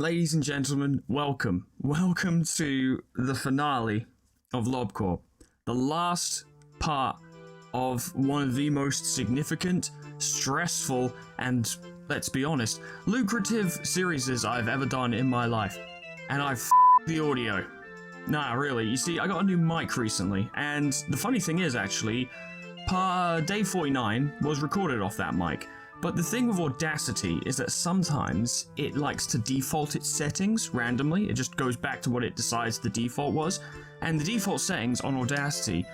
Ladies and gentlemen, welcome. Welcome to the finale of LobCorp. The last part of one of the most significant, stressful, and, let's be honest, lucrative series I've ever done in my life. And I've f***ed the audio. Nah, really. You see, I got a new mic recently, and the funny thing is, actually, day 49 was recorded off that mic. But the thing with Audacity is that sometimes it likes to default its settings randomly. It just goes back to what it decides the default was. And the default settings on Audacity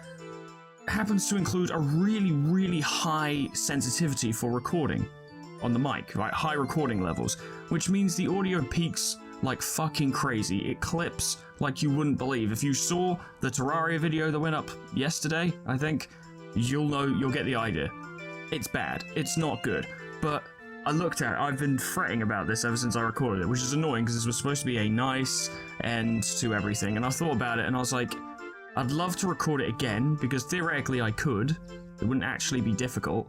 happens to include a really, really high sensitivity for recording on the mic, right? High recording levels, which means the audio peaks like fucking crazy. It clips like you wouldn't believe. If you saw the Terraria video that went up yesterday, I think, you'll get the idea. It's bad. It's not good. But I looked at it. I've been fretting about this ever since I recorded it, which is annoying because this was supposed to be a nice end to everything. And I thought about it and I was like, I'd love to record it again because theoretically I could. It wouldn't actually be difficult.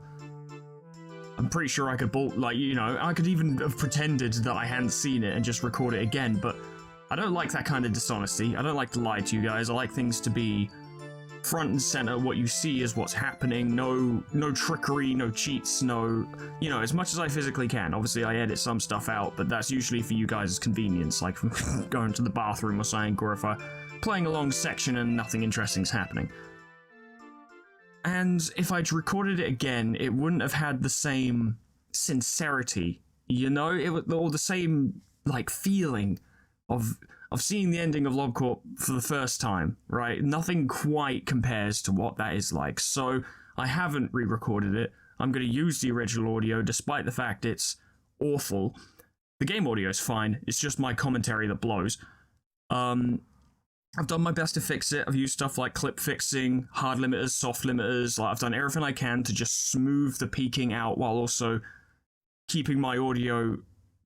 I'm pretty sure I could I could even have pretended that I hadn't seen it and just record it again. But I don't like that kind of dishonesty. I don't like to lie to you guys. I like things to be front and center. What you see is what's happening. No trickery, no cheats, as much as I physically can. Obviously I edit some stuff out, but that's usually for you guys' convenience, like going to the bathroom or something, or if I'm playing a long section and nothing interesting's happening. And if I'd recorded it again, it wouldn't have had the same sincerity, or the same feeling of seeing the ending of LobCorp for the first time, right? Nothing quite compares to what that is like. So I haven't re-recorded it. I'm going to use the original audio despite the fact it's awful. The game audio is fine. It's just my commentary that blows. I've done my best to fix it. I've used stuff like clip fixing, hard limiters, soft limiters. I've done everything I can to just smooth the peaking out while also keeping my audio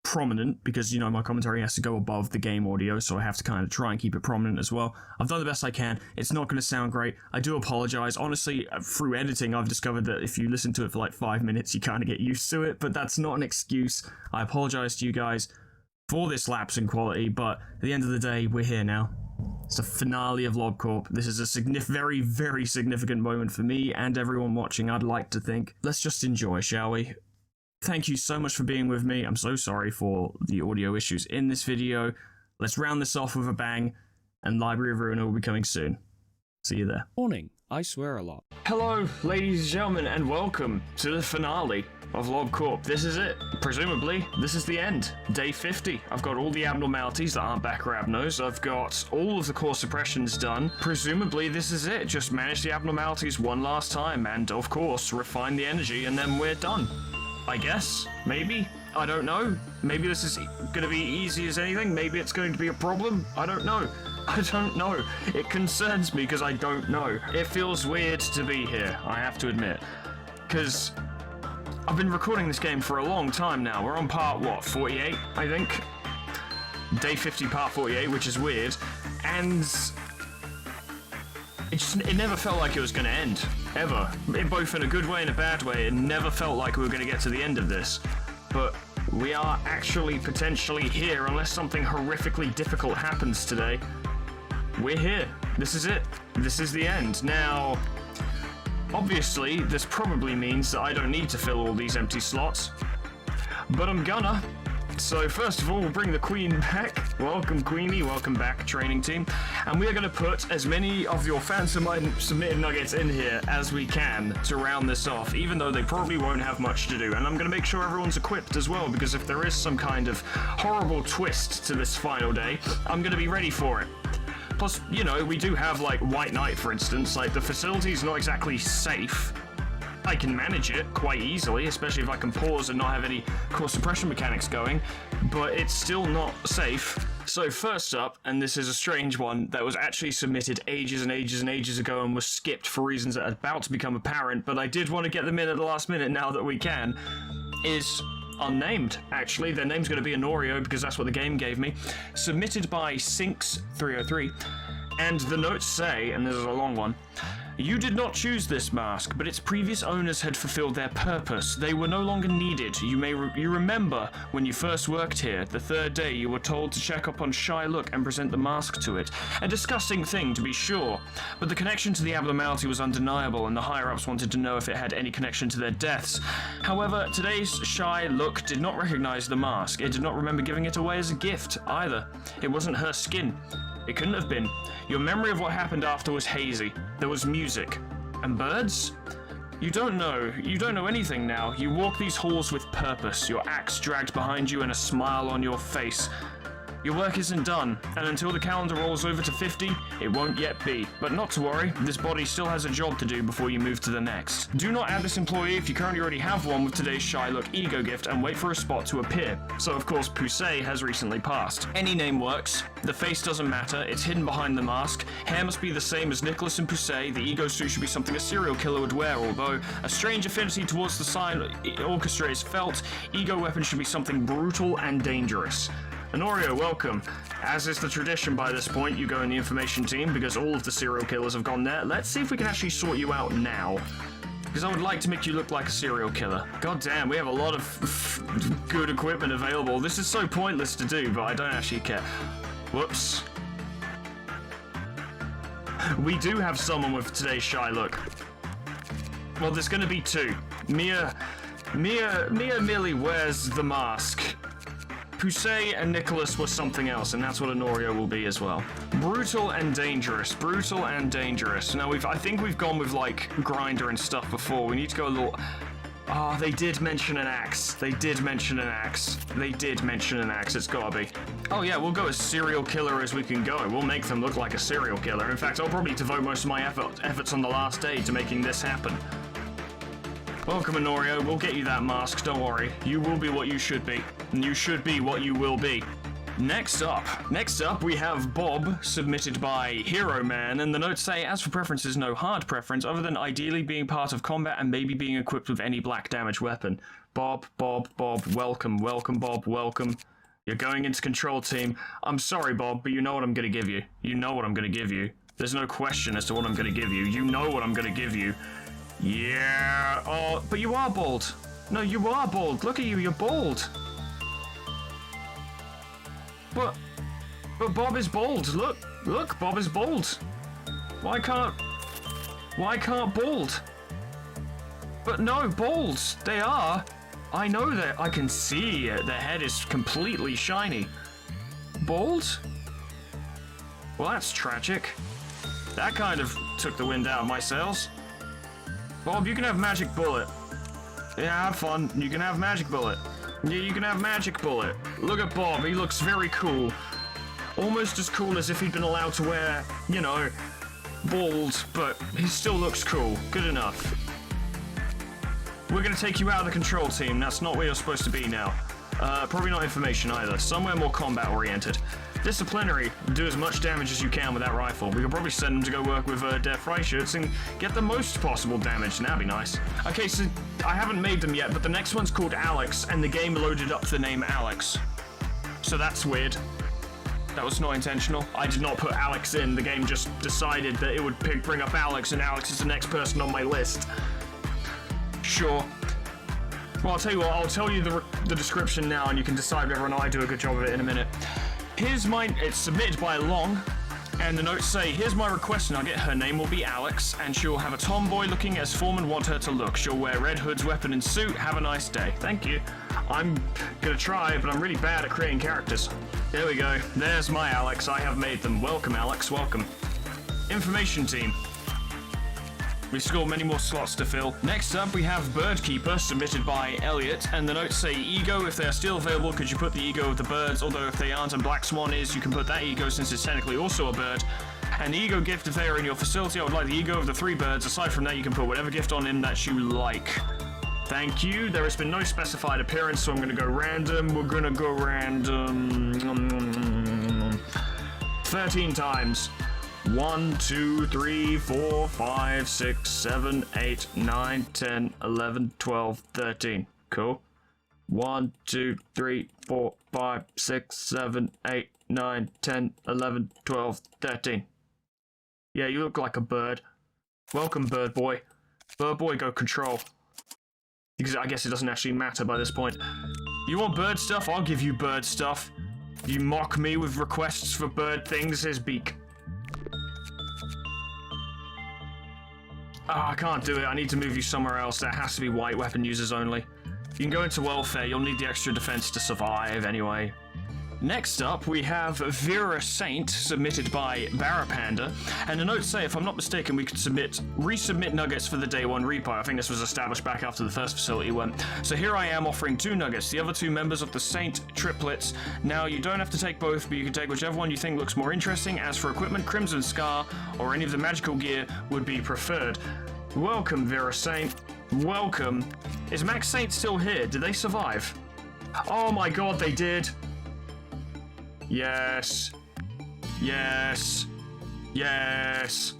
prominent, because my commentary has to go above the game audio, so I have to kind of try and keep it prominent as well. I've done the best I can. It's not going to sound great. I do apologize. Honestly, through editing, I've discovered that if you listen to it for 5 minutes, you kind of get used to it, but that's not an excuse. I apologize to you guys for this lapse in quality, but at the end of the day, we're here now. It's the finale of LobCorp. This is a very, very significant moment for me and everyone watching, I'd like to think. Let's just enjoy, shall we? Thank you so much for being with me. I'm so sorry for the audio issues in this video. Let's round this off with a bang, and Library of Ruina will be coming soon. See you there. Warning, I swear a lot. Hello, ladies and gentlemen, and welcome to the finale of LobCorp. This is it. Presumably, this is the end. Day 50. I've got all the abnormalities that aren't back Rabnos. I've got all of the core suppressions done. Presumably, this is it. Just manage the abnormalities one last time, and of course, refine the energy, and then we're done. I guess. Maybe. I don't know. Maybe this is going to be easy as anything. Maybe it's going to be a problem. I don't know. I don't know. It concerns me because I don't know. It feels weird to be here, I have to admit. Because I've been recording this game for a long time now. We're on part, 48, I think? Day 50, part 48, which is weird. And it never felt like it was going to end, ever. Both in a good way and a bad way. It never felt like we were going to get to the end of this. But we are actually potentially here, unless something horrifically difficult happens today. We're here. This is it. This is the end. Now, obviously, this probably means that I don't need to fill all these empty slots. But I'm gonna. So first of all, we'll bring the Queen back. Welcome, Queenie. Welcome back, training team. And we are going to put as many of your fan-submitted nuggets in here as we can to round this off, even though they probably won't have much to do. And I'm going to make sure everyone's equipped as well, because if there is some kind of horrible twist to this final day, I'm going to be ready for it. Plus, we do have, White Knight, for instance. The facility's not exactly safe. I can manage it quite easily, especially if I can pause and not have any core suppression mechanics going, but it's still not safe. So first up, and this is a strange one that was actually submitted ages and ages and ages ago and was skipped for reasons that are about to become apparent, but I did want to get them in at the last minute now that we can, is unnamed, actually. Their name's going to be Honorio because that's what the game gave me. Submitted by Sinks303, and the notes say, and this is a long one, You did not choose this mask, but its previous owners had fulfilled their purpose. They were no longer needed. You remember when you first worked here, the third day you were told to check up on Shy Look and present the mask to it. A disgusting thing, to be sure, but the connection to the abnormality was undeniable, and the higher-ups wanted to know if it had any connection to their deaths. However, today's Shy Look did not recognize the mask. It did not remember giving it away as a gift, either. It wasn't her skin. It couldn't have been. Your memory of what happened after was hazy. There was music. And birds? You don't know. You don't know anything now. You walk these halls with purpose, your axe dragged behind you and a smile on your face. Your work isn't done, and until the calendar rolls over to 50, it won't yet be. But not to worry, this body still has a job to do before you move to the next. Do not add this employee if you currently already have one with today's Shy Look ego gift, and wait for a spot to appear. So of course, Poussey has recently passed. Any name works. The face doesn't matter, it's hidden behind the mask. Hair must be the same as Nicholas and Poussey. The ego suit should be something a serial killer would wear, although a strange affinity towards the sign orchestra is felt. Ego weapon should be something brutal and dangerous. Honorio, welcome. As is the tradition by this point, you go in the information team because all of the serial killers have gone there. Let's see if we can actually sort you out now. Because I would like to make you look like a serial killer. God damn, we have a lot of good equipment available. This is so pointless to do, but I don't actually care. Whoops. We do have someone with today's Shy Look. Well, there's gonna be two. Mia merely wears the mask. Poussey and Nicholas was something else, and that's what Honorio will be as well. Brutal and dangerous. Brutal and dangerous. Now, I think we've gone with, like, grinder and stuff before. We need to go a little... Oh, they did mention an axe. They did mention an axe. They did mention an axe. It's gotta be. Oh, yeah, we'll go as serial killer as we can go. We'll make them look like a serial killer. In fact, I'll probably devote most of my efforts on the last day to making this happen. Welcome, Honorio. We'll get you that mask, don't worry. You will be what you should be. And you should be what you will be. Next up, we have Bob, submitted by Hero Man, and the notes say, as for preferences, no hard preference, other than ideally being part of combat and maybe being equipped with any black damage weapon. Bob, welcome, Bob, welcome. You're going into control team. I'm sorry, Bob, but you know what I'm gonna give you. You know what I'm gonna give you. There's no question as to what I'm gonna give you. You know what I'm gonna give you. Yeah, oh, but you are bald. No, you are bald. Look at you, you're bald. But Bob is bald. Look, Bob is bald. Why can't bald? But no, bald. They are. I know that. I can see it. Their head is completely shiny. Bald? Well, that's tragic. That kind of took the wind out of my sails. Bob, you can have Magic Bullet. Yeah, have fun. You can have Magic Bullet. Yeah, you can have Magic Bullet. Look at Bob, he looks very cool. Almost as cool as if he'd been allowed to wear, you know, bald, but he still looks cool. Good enough. We're gonna take you out of the control team. That's not where you're supposed to be now. Probably not information either. Somewhere more combat-oriented. Disciplinary. Do as much damage as you can with that rifle. We could probably send them to go work with Der Freischütz and get the most possible damage, and that'd be nice. Okay, so I haven't made them yet, but the next one's called Alex, and the game loaded up the name Alex. So that's weird. That was not intentional. I did not put Alex in. The game just decided that it would bring up Alex, and Alex is the next person on my list. Sure. Well, I'll tell you what, I'll tell you the description now, and you can decide whether or not I do a good job of it in a minute. It's submitted by Long, and the notes say, here's my request nugget, her name will be Alex, and she'll have a tomboy looking as Foreman want her to look. She'll wear Red Hood's weapon and suit. Have a nice day. Thank you. I'm gonna try, but I'm really bad at creating characters. There we go. There's my Alex. I have made them. Welcome, Alex. Welcome. Information team. We've still got many more slots to fill. Next up, we have Birdkeeper, submitted by Elliot, and the notes say, Ego, if they are still available, could you put the ego of the birds, although if they aren't and Black Swan is, you can put that ego since it's technically also a bird. And the ego gift, if they are in your facility, I would like the ego of the 3 birds. Aside from that, you can put whatever gift on him that you like. Thank you. There has been no specified appearance, so I'm going to go random. We're going to go random. 13 times. 1, 2, 3, 4, 5, 6, 7, 8, 9, 10, 11, 12, 13. Cool. 1, 2, 3, 4, 5, 6, 7, 8, 9, 10, 11, 12, 13. Yeah, you look like a bird. Welcome, Bird Boy. Bird Boy, go control. Because I guess it doesn't actually matter by this point. You want bird stuff? I'll give you bird stuff. You mock me with requests for bird things, his beak. I can't do it. I need to move you somewhere else. That has to be white weapon users only. You can go into welfare. You'll need the extra defense to survive anyway. Next up, we have Vera Saint, submitted by Barapanda, and the notes say, if I'm not mistaken, we could resubmit nuggets for the day one repo. I think this was established back after the first facility went. So here I am offering 2 nuggets, the other 2 members of the Saint triplets. Now, you don't have to take both, but you can take whichever one you think looks more interesting. As for equipment, Crimson Scar or any of the magical gear would be preferred. Welcome, Vera Saint. Welcome. Is Max Saint still here? Did they survive? Oh my god, they did. Yes. Yes. Yes.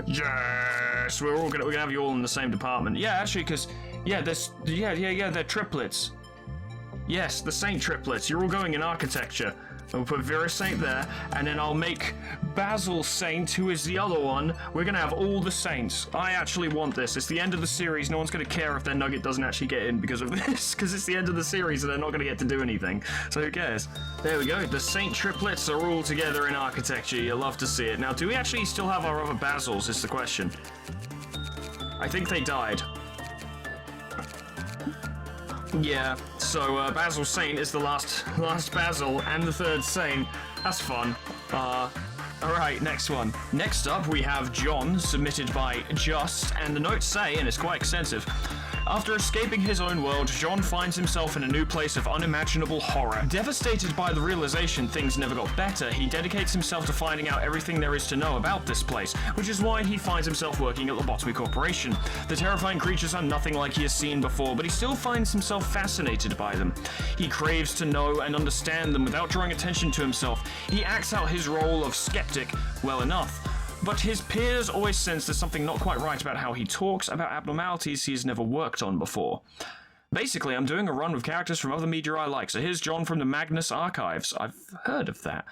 Yes. We're gonna have you all in the same department. Yeah, actually, because they're triplets. Yes, the Saint triplets. You're all going in architecture. We'll put Vera Saint there, and then I'll make Basil Saint, who is the other one. We're gonna have all the Saints. I actually want this. It's the end of the series. No one's gonna care if their nugget doesn't actually get in because of this, because it's the end of the series and they're not gonna get to do anything. So who cares? There we go. The Saint triplets are all together in architecture. You'll love to see it. Now, do we actually still have our other Basils is the question. I think they died. Yeah, so Basil Saint is the last Basil and the third Saint. That's fun. Alright, next one. Next up, we have John, submitted by Just, and the notes say, and it's quite extensive, after escaping his own world, John finds himself in a new place of unimaginable horror. Devastated by the realization things never got better, he dedicates himself to finding out everything there is to know about this place, which is why he finds himself working at Lobotomy Corporation. The terrifying creatures are nothing like he has seen before, but he still finds himself fascinated by them. He craves to know and understand them without drawing attention to himself. He acts out his role of skeptic well enough. But his peers always sense there's something not quite right about how he talks about abnormalities he has never worked on before. Basically, I'm doing a run with characters from other media I like, so here's John from the Magnus Archives. I've heard of that.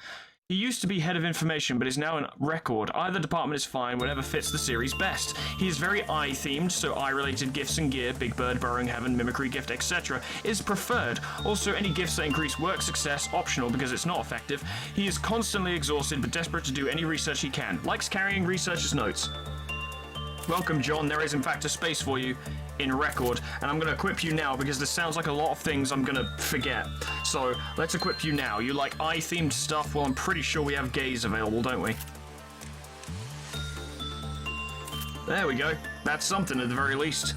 He used to be head of information, but is now in record. Either department is fine, whatever fits the series best. He is very eye-themed, so eye-related gifts and gear, Big Bird, Burrowing Heaven, Mimicry Gift, etc. is preferred. Also, any gifts that increase work success, optional because it's not effective. He is constantly exhausted, but desperate to do any research he can. Likes carrying researcher's notes. Welcome, John. There is, in fact, a space for you in record, and I'm going to equip you now because this sounds like a lot of things I'm going to forget. So, let's equip you now. You like eye-themed stuff? Well, I'm pretty sure we have gaze available, don't we? There we go. That's something at the very least.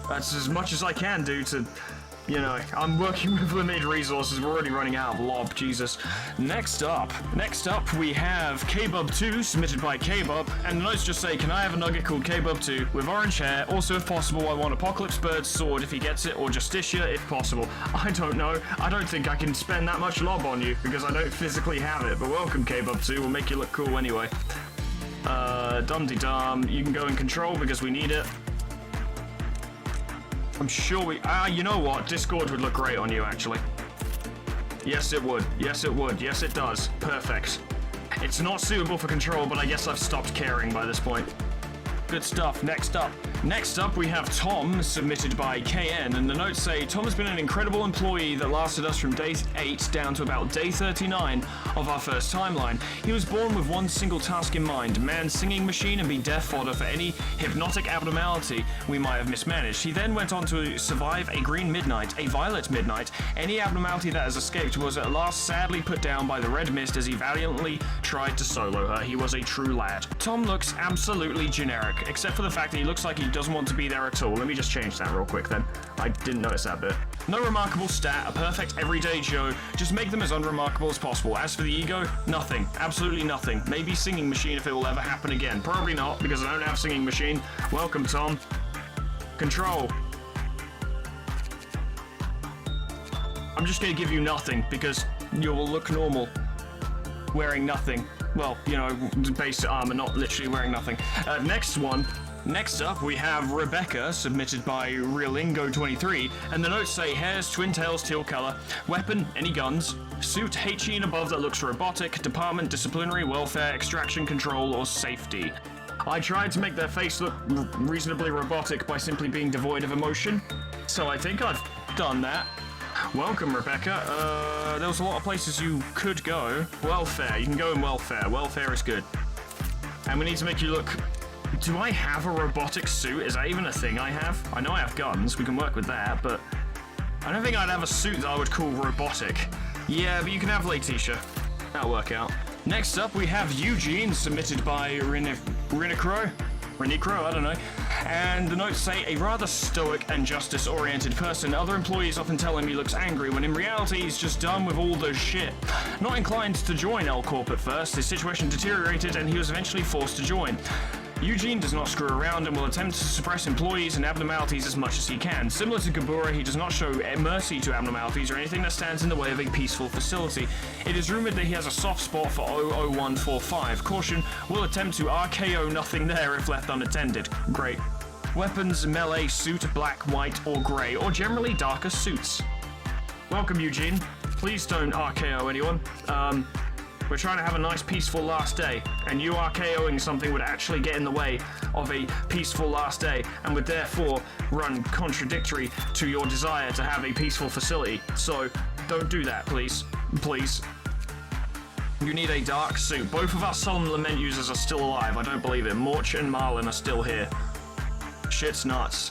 That's as much as I can do to... You know, I'm working with limited resources. We're already running out of lob, Jesus. Next up, we have K-Bub2, submitted by K-Bub, and the notes just say, can I have a nugget called K-Bub2 with orange hair? Also, if possible, I want Apocalypse Bird's sword if he gets it, or Justicia if possible. I don't know. I don't think I can spend that much lob on you, because I don't physically have it, but welcome, K-Bub2. We'll make you look cool anyway. Dum-de-dum. You can go in control because we need it. I'm sure we... you know what? Discord would look great on you, actually. Yes, it would. Yes, it would. Yes, it does. Perfect. It's not suitable for control, but I guess I've stopped caring by this point. Good stuff. Next up, we have Tom, submitted by KN, and the notes say, Tom has been an incredible employee that lasted us from day 8 down to about day 39 of our first timeline. He was born with one single task in mind, man singing machine and be death fodder for any hypnotic abnormality we might have mismanaged. He then went on to survive a green midnight, a violet midnight. Any abnormality that has escaped was at last sadly put down by the red mist as he valiantly tried to solo her. He was a true lad. Tom looks absolutely generic, except for the fact that he looks like he doesn't want to be there at all. Let me just change that real quick then. I didn't notice that bit. No remarkable stat, a perfect everyday Joe. Just make them as unremarkable as possible. As for the ego, nothing. Absolutely nothing. Maybe singing machine if it will ever happen again. Probably not, because I don't have singing machine. Welcome, Tom. Control. I'm just gonna give you nothing, because you will look normal. Wearing nothing. Well, you know, base armor, not literally wearing nothing. Next up, we have Rebecca, submitted by Realingo23, and the notes say, hairs, twin tails, teal color, weapon, any guns, suit, HE and above that looks robotic, department, disciplinary, welfare, extraction, control, or safety. I tried to make their face look reasonably robotic by simply being devoid of emotion, so I think I've done that. Welcome, Rebecca. There was a lot of places you could go. Welfare, you can go in welfare. Welfare is good. And we need to make you look... Do I have a robotic suit? Is that even a thing I have? I know I have guns, we can work with that, but... I don't think I'd have a suit that I would call robotic. Yeah, but you can have Letitia. That'll work out. Next up, we have Eugene, submitted by Renicro, I don't know. And the notes say, a rather stoic and justice-oriented person. Other employees often tell him he looks angry, when in reality he's just done with all the shit. Not inclined to join L Corp at first, his situation deteriorated and he was eventually forced to join. Eugene does not screw around and will attempt to suppress employees and abnormalities as much as he can. Similar to Gabura, he does not show mercy to abnormalities or anything that stands in the way of a peaceful facility. It is rumored that he has a soft spot for 00145. Caution, will attempt to RKO nothing there if left unattended. Great. Weapons, melee, suit, black, white, or grey, or generally darker suits. Welcome, Eugene. Please don't RKO anyone. We're trying to have a nice peaceful last day, and you RKOing something would actually get in the way of a peaceful last day, and would therefore run contradictory to your desire to have a peaceful facility. So, don't do that, please. Please. You need a dark suit. Both of our Solemn Lament users are still alive, I don't believe it. Morch and Marlin are still here. Shit's nuts.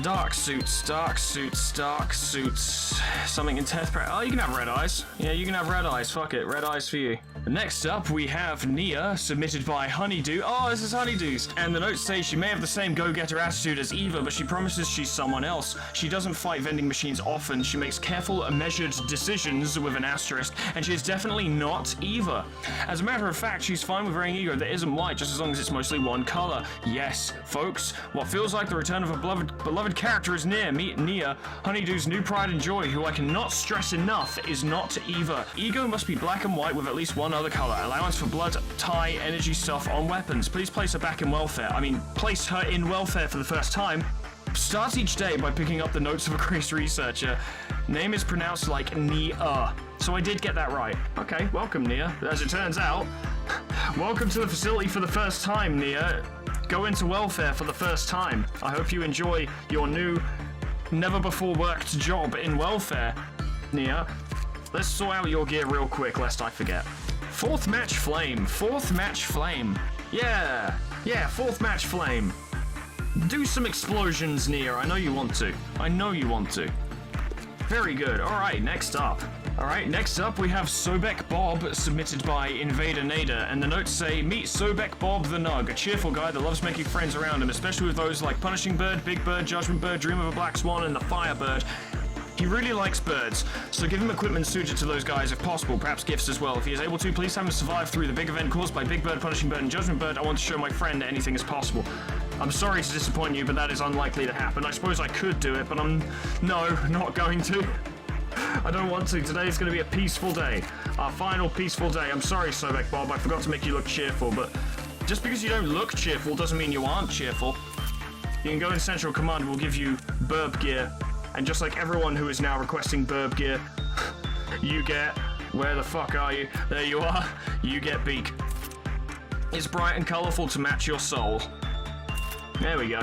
Dark suits, dark suits, dark suits. Something in Teth. Oh, you can have red eyes. Yeah, you can have red eyes. Fuck it, red eyes for you. Next up, we have Nia, submitted by Honeydew. Oh, this is Honeydew's. And the notes say she may have the same go-getter attitude as Eva, but she promises she's someone else. She doesn't fight vending machines often. She makes careful, measured decisions with an asterisk, and she is definitely not Eva. As a matter of fact, she's fine with wearing ego that isn't white, just as long as it's mostly one color. Yes, folks, what feels like the return of a beloved character is near. Meet Nia, Honeydew's new pride and joy, who I cannot stress enough is not Eva. Ego must be black and white with at least one other color. Allowance for blood, tie, energy stuff on weapons. Please place her back in welfare. I mean, place her in welfare for the first time. Start each day by picking up the notes of a Grace researcher. Name is pronounced like Nia. So I did get that right. Okay, welcome, Nia. As it turns out, welcome to the facility for the first time, Nia. Go into welfare for the first time. I hope you enjoy your new, never-before-worked job in welfare, Nia. Let's sort out your gear real quick, lest I forget. Fourth match flame. Fourth match flame. Yeah, fourth match flame. Do some explosions, Nia. I know you want to. I know you want to. Very good. Alright, next up. We have Sobek Bob, submitted by Invader Nader, and the notes say, meet Sobek Bob the Nug, a cheerful guy that loves making friends around him, especially with those like Punishing Bird, Big Bird, Judgment Bird, Dream of a Black Swan, and the Firebird. He really likes birds, so give him equipment suited to those guys if possible, perhaps gifts as well. If he is able to, please have him survive through the big event caused by Big Bird, Punishing Bird, and Judgment Bird. I want to show my friend anything is possible. I'm sorry to disappoint you, but that is unlikely to happen. I suppose I could do it, but not going to. I don't want to. Today is going to be a peaceful day. Our final peaceful day. I'm sorry, Sobek Bob, I forgot to make you look cheerful, but just because you don't look cheerful doesn't mean you aren't cheerful. You can go in Central Command, we'll give you burb gear. And just like everyone who is now requesting burb gear, you get... Where the fuck are you? There you are. You get beak. It's bright and colourful to match your soul. There we go.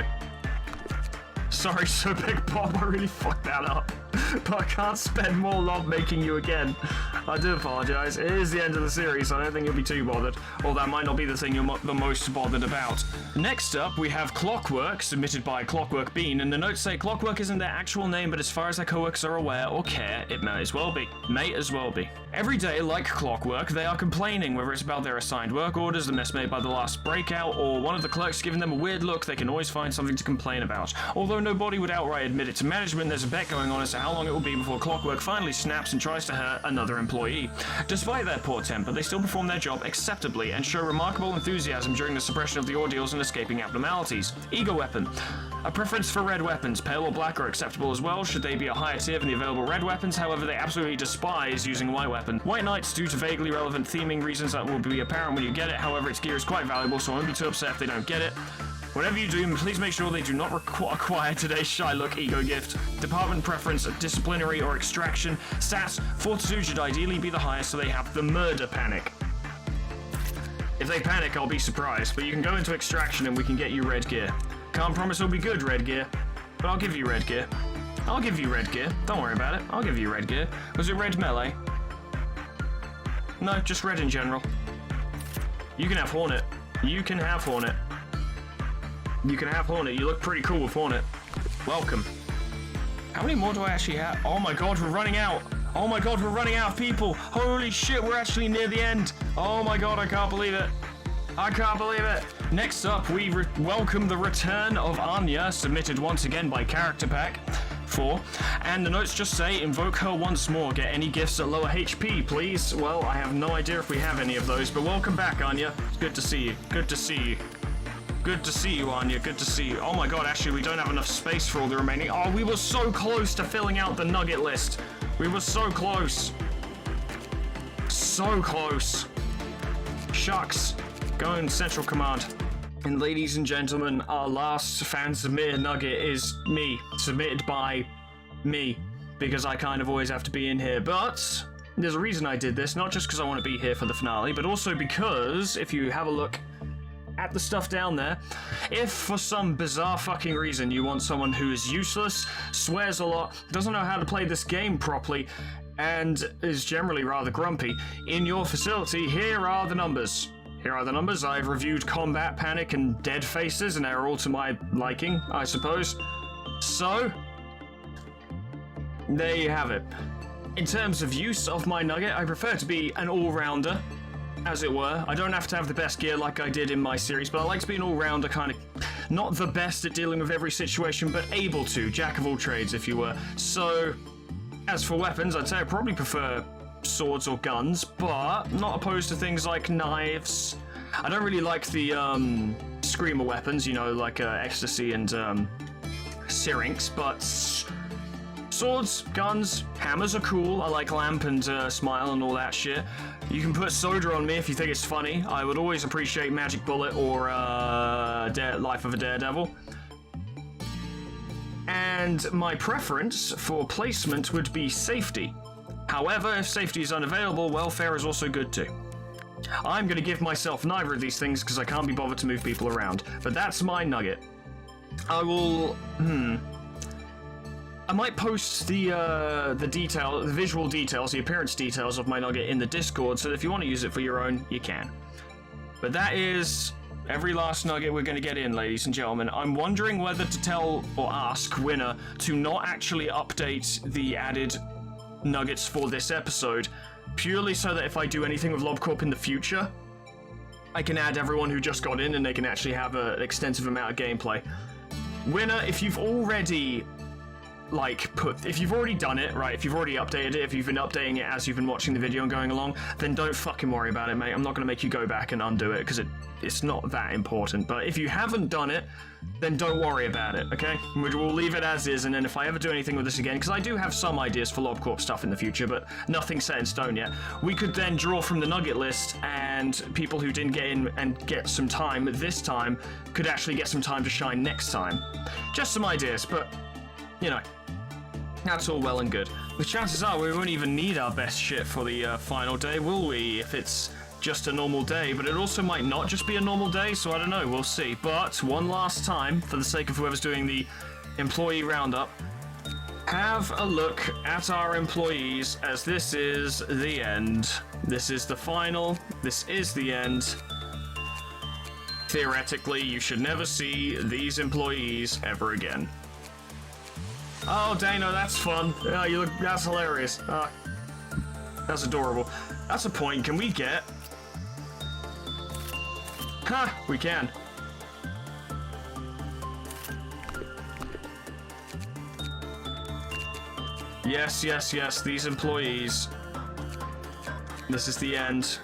Sorry, Sobek Bob, I really fucked that up. But I can't spend more love making you again. I do apologise. It is the end of the series, so I don't think you'll be too bothered. Or that might not be the thing you're the most bothered about. Next up, we have Clockwork, submitted by Clockwork Bean, and the notes say Clockwork isn't their actual name, but as far as their co-workers are aware or care, it may as well be. May as well be. Every day, like Clockwork, they are complaining, whether it's about their assigned work orders, the mess made by the last breakout, or one of the clerks giving them a weird look. They can always find something to complain about. Although nobody would outright admit it to management, there's a bet going on as to how long it will be before Clockwork finally snaps and tries to hurt another employee. Despite their poor temper, they still perform their job acceptably and show remarkable enthusiasm during the suppression of the ordeals and escaping abnormalities. Ego weapon. A preference for red weapons. Pale or black are acceptable as well, should they be a higher tier than the available red weapons. However, they absolutely despise using a white weapon. White Knights, due to vaguely relevant theming reasons that will be apparent when you get it. However, its gear is quite valuable, so I won't be too upset if they don't get it. Whatever you do, please make sure they do not acquire today's Shy Look Ego gift. Department preference, disciplinary or extraction. Stats, fortitude should ideally be the highest so they have the murder panic. If they panic, I'll be surprised, but you can go into extraction and we can get you red gear. Can't promise it'll be good red gear, but I'll give you red gear. I'll give you red gear. Don't worry about it. I'll give you red gear. Was it red melee? No, just red in general. You can have Hornet. You can have Hornet. You can have Hornet. You look pretty cool with Hornet. Welcome. How many more do I actually have? Oh my god, we're running out. Oh my god, we're running out of people. Holy shit, we're actually near the end. Oh my god, I can't believe it. I can't believe it. Next up, we welcome the return of Anya, submitted once again by Character Pack 4. And the notes just say, invoke her once more. Get any gifts at lower HP, please. Well, I have no idea if we have any of those, but welcome back, Anya. It's good to see you. Good to see you. Good to see you, Anya. Good to see you. Oh my god, actually, we don't have enough space for all the remaining. Oh, we were so close to filling out the nugget list. We were so close. So close. Shucks. Go in Central Command. And ladies and gentlemen, our last fan-submitted nugget is me. Submitted by me. Because I kind of always have to be in here. But there's a reason I did this. Not just because I want to be here for the finale, but also because if you have a look at the stuff down there, if for some bizarre fucking reason you want someone who is useless, swears a lot, doesn't know how to play this game properly, and is generally rather grumpy, in your facility, here are the numbers. Here are the numbers. I've reviewed Combat, Panic, and Dead Faces, and they're all to my liking, I suppose. So, there you have it. In terms of use of my nugget, I prefer to be an all-rounder, as it were. I don't have to have the best gear like I did in my series, but I like to be an all-rounder, kind of not the best at dealing with every situation, but able to. Jack of all trades, if you were. So, as for weapons, I'd say I probably prefer swords or guns, but not opposed to things like knives. I don't really like the screamer weapons, you know, like ecstasy and syrinx, but swords, guns, hammers are cool. I like lamp and smile and all that shit. You can put soda on me if you think it's funny. I would always appreciate Magic Bullet or Life of a Daredevil. And my preference for placement would be safety. However, if safety is unavailable, welfare is also good too. I'm going to give myself neither of these things because I can't be bothered to move people around. But that's my nugget. I will... I might post the visual details, the appearance details of my nugget in the Discord, so if you want to use it for your own, you can. But that is every last nugget we're going to get in, ladies and gentlemen. I'm wondering whether to tell or ask Winner to not actually update the added nuggets for this episode, purely so that if I do anything with LobCorp in the future, I can add everyone who just got in and they can actually have an extensive amount of gameplay. Winner, if you've already if you've already done it, right, if you've already updated it, if you've been updating it as you've been watching the video and going along, then don't fucking worry about it, mate. I'm not going to make you go back and undo it, because it's not that important. But if you haven't done it, then don't worry about it, okay? We'll leave it as is, and then if I ever do anything with this again, because I do have some ideas for LobCorp stuff in the future, but nothing set in stone yet, we could then draw from the nugget list, and people who didn't get in and get some time this time could actually get some time to shine next time. Just some ideas, but, you know, that's all well and good. The chances are we won't even need our best shit for the final day, will we? If it's just a normal day, but it also might not just be a normal day, so I don't know, we'll see. But one last time, for the sake of whoever's doing the employee roundup, have a look at our employees, as this is the end. This is the final, this is the end. Theoretically, you should never see these employees ever again. Oh, Dano, that's fun. Yeah, you look, that's hilarious. That's adorable. That's a point. Can we get... Ha! We can. Yes, yes, yes, these employees. This is the end.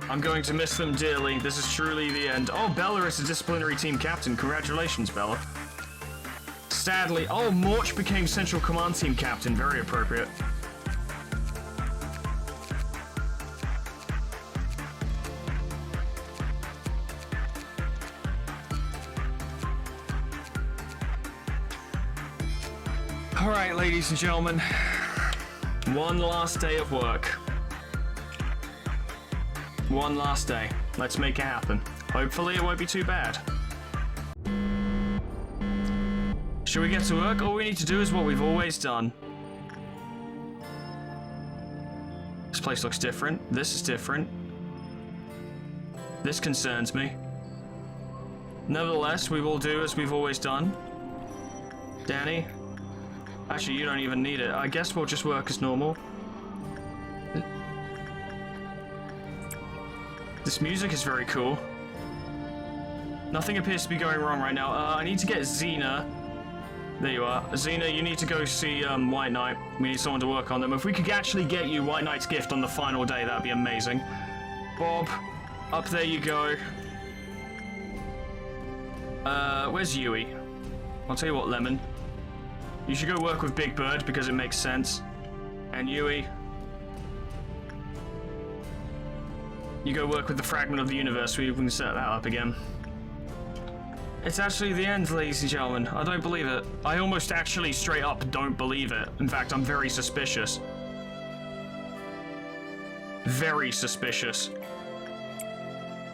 I'm going to miss them dearly. This is truly the end. Oh, Bella is a disciplinary team captain. Congratulations, Bella. Sadly, oh, Morch became Central Command Team Captain. Very appropriate. Alright, ladies and gentlemen. One last day of work. One last day. Let's make it happen. Hopefully it won't be too bad. Should we get to work? All we need to do is what we've always done. This place looks different. This is different. This concerns me. Nevertheless, we will do as we've always done. Danny? Actually, you don't even need it. I guess we'll just work as normal. This music is very cool. Nothing appears to be going wrong right now. I need to get Xena. There you are. Xena, you need to go see White Knight. We need someone to work on them. If we could actually get you White Knight's gift on the final day, that'd be amazing. Bob, up there you go. Where's Yui? I'll tell you what, Lemon. You should go work with Big Bird because it makes sense. And Yui, you go work with the fragment of the universe. We can set that up again. It's actually the end, ladies and gentlemen. I don't believe it. I almost actually straight up don't believe it. In fact, I'm very suspicious. Very suspicious.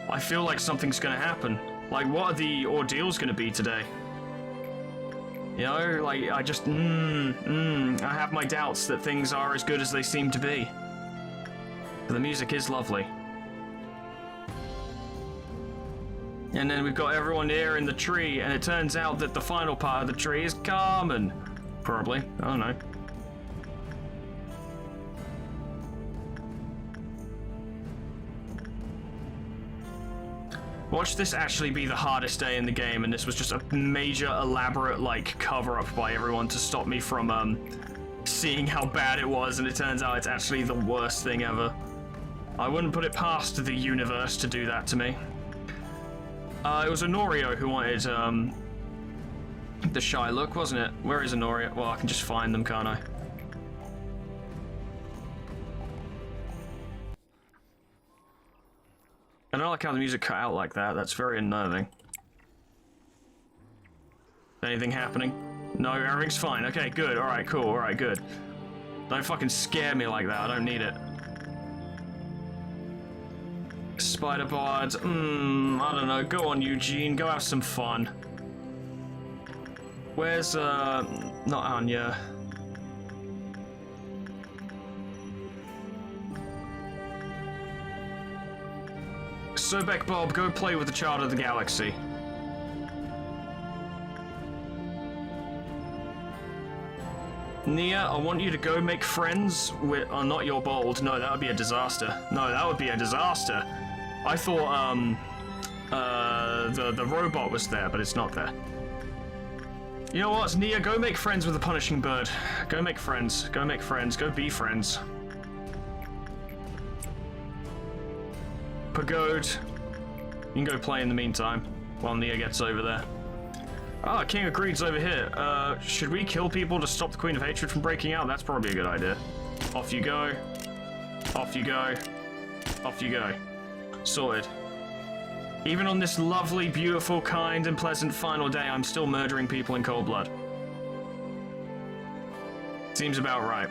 I feel like something's gonna happen. Like, what are the ordeals gonna be today? You know, like, I just, I have my doubts that things are as good as they seem to be. But the music is lovely. And then we've got everyone here in the tree, and it turns out that the final part of the tree is Carmen. Probably. I don't know. Watch this actually be the hardest day in the game, and this was just a major, elaborate, like, cover-up by everyone to stop me from, seeing how bad it was, and it turns out it's actually the worst thing ever. I wouldn't put it past the universe to do that to me. It was Honorio who wanted, the shy look, wasn't it? Where is Honorio? Well, I can just find them, can't I? I don't like how the music cut out like that. That's very unnerving. Anything happening? No, everything's fine. Okay, good. Alright, cool. Alright, good. Don't fucking scare me like that. I don't need it. Spider bod. I don't know. Go on, Eugene. Go have some fun. Where's, not Anya. Sobek Bob, go play with the Child of the Galaxy. Nia, I want you to go make friends with... Oh, not your bold. No, that would be a disaster. No, that would be a disaster. I thought, the robot was there, but it's not there. You know what, Nia, go make friends with the Punishing Bird. Go make friends. Go make friends. Go be friends. Pagode, you can go play in the meantime while Nia gets over there. Ah, King of Greed's over here. Should we kill people to stop the Queen of Hatred from breaking out? That's probably a good idea. Off you go. Off you go. Off you go. Sorted. Even on this lovely, beautiful, kind, and pleasant final day, I'm still murdering people in cold blood. Seems about right.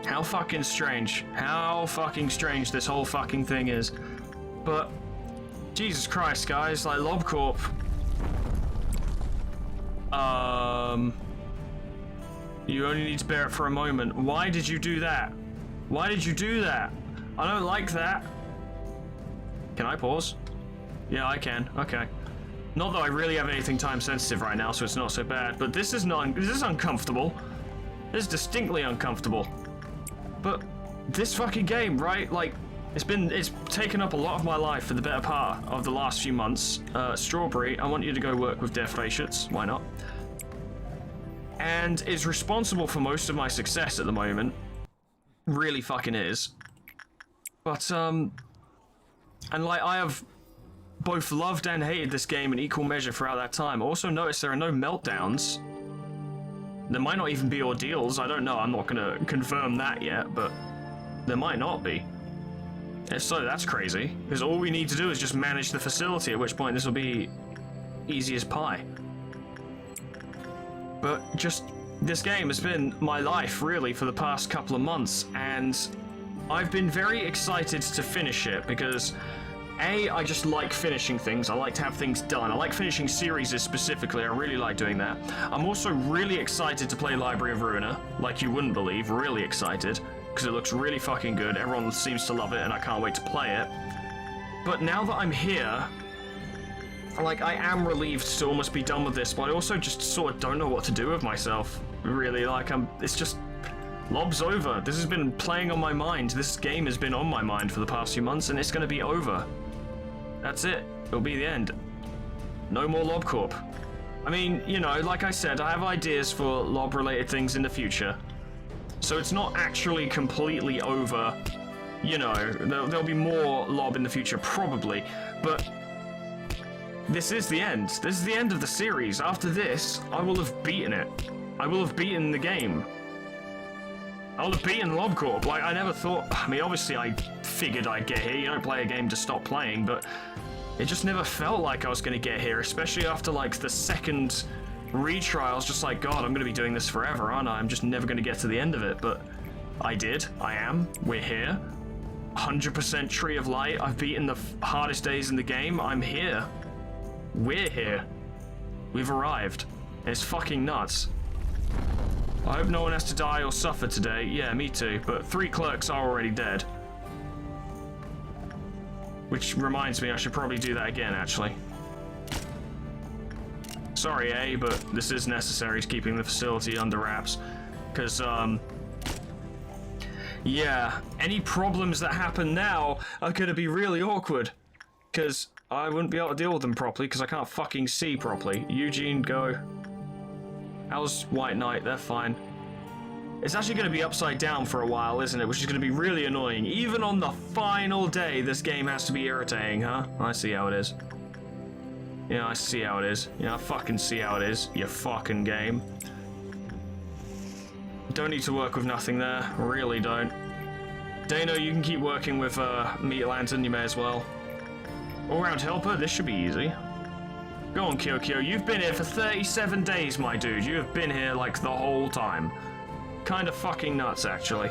How fucking strange. How fucking strange this whole fucking thing is. But, Jesus Christ, guys, like, LobCorp. You only need to bear it for a moment. Why did you do that? Why did you do that? I don't like that. Can I pause? Yeah, I can. Okay. Not that I really have anything time sensitive right now, so it's not so bad, but this is uncomfortable. This is distinctly uncomfortable. But this fucking game, right? Like, it's taken up a lot of my life for the better part of the last few months. Strawberry, I want you to go work with Death Patients. Why not? And is responsible for most of my success at the moment. Really fucking is. But, and like, I have both loved and hated this game in equal measure throughout that time. Also notice there are no meltdowns. There might not even be ordeals, I don't know, I'm not gonna confirm that yet, but there might not be. If so, that's crazy, because all we need to do is just manage the facility, at which point this will be easy as pie. But just, this game has been my life, really, for the past couple of months, and I've been very excited to finish it because A, I just like finishing things. I like to have things done. I like finishing series specifically. I really like doing that. I'm also really excited to play Library of Ruina, like you wouldn't believe. Really excited, because it looks really fucking good. Everyone seems to love it, and I can't wait to play it. But now that I'm here, like, I am relieved to almost be done with this, but I also just sort of don't know what to do with myself. Really, like, it's just... Lob's over. This has been playing on my mind. This game has been on my mind for the past few months, and it's going to be over. That's it. It'll be the end. No more Lob Corp. I mean, you know, like I said, I have ideas for Lob-related things in the future. So it's not actually completely over. You know, there'll be more Lob in the future, probably. But this is the end. This is the end of the series. After this, I will have beaten it. I will have beaten the game. I will have beaten Lob Corp. Like, I never thought... I mean, obviously, I figured I'd get here. You don't play a game to stop playing, but it just never felt like I was going to get here, especially after, like, the second retry. I was just like, God, I'm going to be doing this forever, aren't I? I'm just never going to get to the end of it, but I did. I am. We're here. 100% Tree of Light. I've beaten the hardest days in the game. I'm here. We're here. We've arrived. It's fucking nuts. I hope no one has to die or suffer today. Yeah, me too, but 3 clerks are already dead. Which reminds me, I should probably do that again, actually. Sorry, A, but this is necessary to keeping the facility under wraps. Because, yeah, any problems that happen now are gonna be really awkward. Because I wouldn't be able to deal with them properly, because I can't fucking see properly. Eugene, go. How's White Knight? They're fine. It's actually going to be upside down for a while, isn't it? Which is going to be really annoying. Even on the final day, this game has to be irritating, huh? I see how it is. Yeah, I see how it is. Yeah, I fucking see how it is. You fucking game. Don't need to work with nothing there. Really don't. Dano, you can keep working with Meat Lantern. You may as well. All-round helper. This should be easy. Go on, Kyokyo. You've been here for 37 days, my dude. You have been here, like, the whole time. Kind of fucking nuts, actually.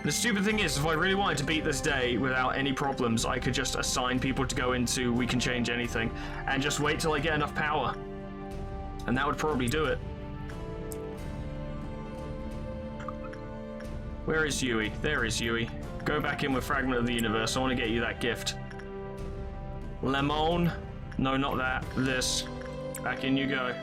The stupid thing is, if I really wanted to beat this day without any problems, I could just assign people to go into We Can Change Anything and just wait till I get enough power. And that would probably do it. Where is Yui? There is Yui. Go back in with Fragment of the Universe. I want to get you that gift. Lemon. No, not that. This. Back in you go.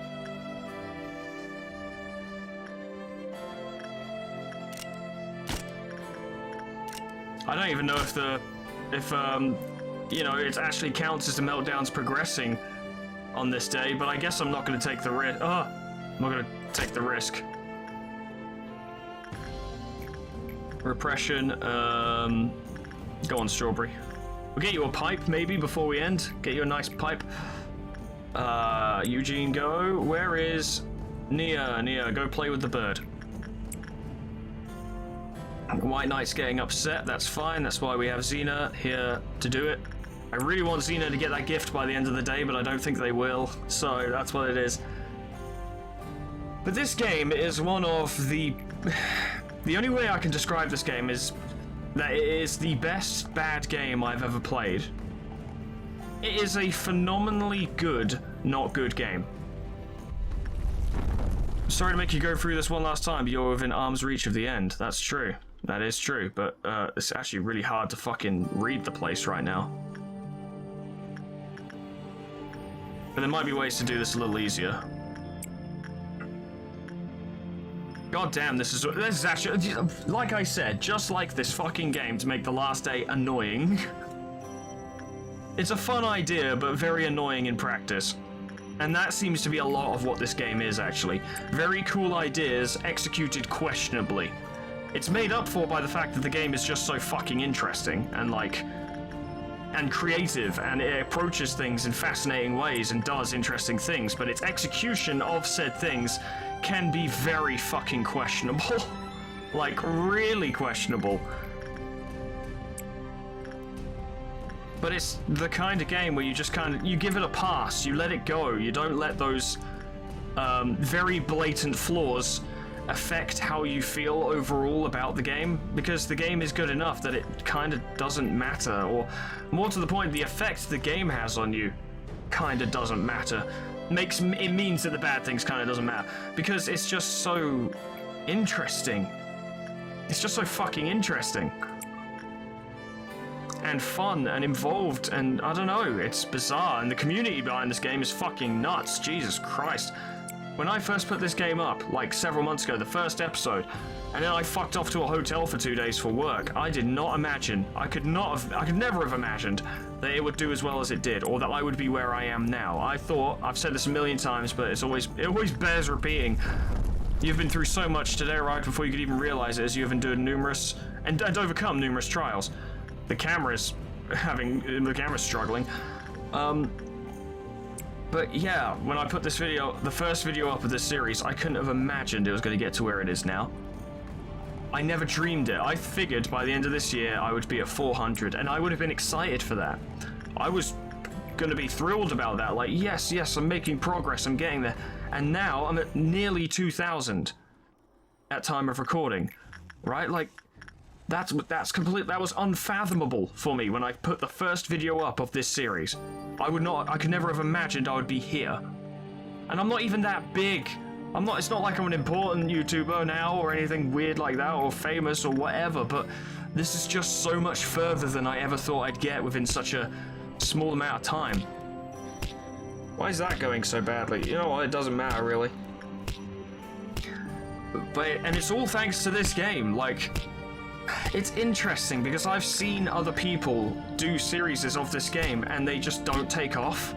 I don't even know if you know, it actually counts as the meltdowns progressing on this day, but I guess I'm not going to take the risk. Oh, I'm not going to take the risk. Repression, go on, Strawberry. We'll get you a pipe, maybe, before we end. Get you a nice pipe. Eugene, go. Where is Nia? Nia, go play with the bird. White Knight's getting upset. That's fine. That's why we have Xena here to do it. I really want Xena to get that gift by the end of the day, but I don't think they will. So that's what it is. But this game is one of the... The only way I can describe this game is that it is the best bad game I've ever played. It is a phenomenally good, not good game. Sorry to make you go through this one last time, but you're within arm's reach of the end. That's true. That is true, but it's actually really hard to fucking read the place right now. But there might be ways to do this a little easier. God damn, this is actually, like I said, just like this fucking game to make the last day annoying. It's a fun idea, but very annoying in practice. And that seems to be a lot of what this game is, actually. Very cool ideas, executed questionably. It's made up for by the fact that the game is just so fucking interesting, and like... and creative, and it approaches things in fascinating ways and does interesting things, but its execution of said things can be very fucking questionable. Like, really questionable. But it's the kind of game where you just kind of, you give it a pass, you let it go, you don't let those very blatant flaws affect how you feel overall about the game, because the game is good enough that it kind of doesn't matter, or more to the point, the effect the game has on you kind of doesn't matter. It means that the bad things kind of doesn't matter, because it's just so interesting. It's just so fucking interesting. And fun and involved, and I don't know, it's bizarre, and the community behind this game is fucking nuts. Jesus Christ. When I first put this game up, like several months ago, the first episode, and then I fucked off to a hotel for 2 days for work, I did not imagine, I could never have imagined that it would do as well as it did, or that I would be where I am now. I thought, I've said this a million times, but it always bears repeating. You've been through so much today, right, before you could even realize it, as you have endured numerous, and overcome numerous trials. The camera's struggling. But yeah, when I put this video, the first video up of this series, I couldn't have imagined it was going to get to where it is now. I never dreamed it. I figured by the end of this year I would be at 400, and I would have been excited for that. I was going to be thrilled about that, like, yes, I'm making progress, I'm getting there. And now I'm at nearly 2,000 at time of recording, right? Like, that was unfathomable for me when I put the first video up of this series. I could never have imagined I would be here. And I'm not even that big. It's not like I'm an important YouTuber now or anything weird like that, or famous or whatever, but this is just so much further than I ever thought I'd get within such a small amount of time. Why is that going so badly? You know what, it doesn't matter really. And it's all thanks to this game, like, it's interesting because I've seen other people do series of this game and they just don't take off.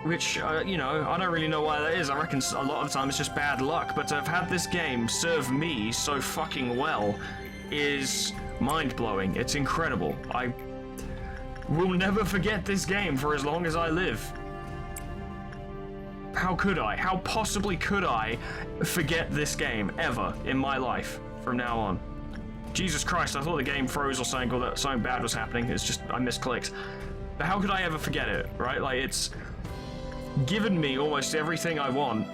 Which, you know, I don't really know why that is. I reckon a lot of the time it's just bad luck, but to have had this game serve me so fucking well is mind-blowing. It's incredible. I will never forget this game for as long as I live. How could I? How possibly could I forget this game ever in my life from now on? Jesus Christ, I thought the game froze or something, or that something bad was happening. It's just, I misclicked. But how could I ever forget it, right? Like, it's given me almost everything I want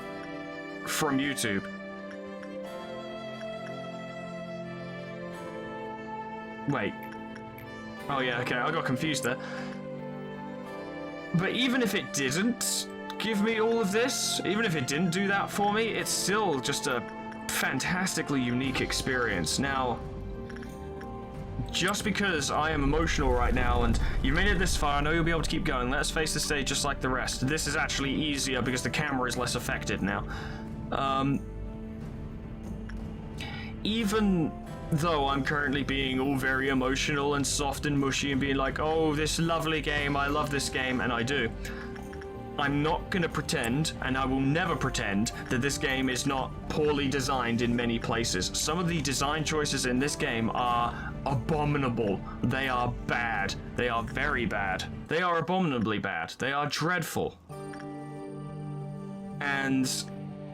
from YouTube. Wait. Oh yeah, okay, I got confused there. But even if it didn't give me all of this, even if it didn't do that for me, it's still just a fantastically unique experience. Now, just because I am emotional right now and you've made it this far, I know you'll be able to keep going. Let's face the stage just like the rest. This is actually easier because the camera is less affected now. Even though I'm currently being all very emotional and soft and mushy and being like, oh, this lovely game, I love this game, and I do, I'm not going to pretend, and I will never pretend, that this game is not poorly designed in many places. Some of the design choices in this game are abominable. They are bad. They are very bad. They are abominably bad. They are dreadful. And,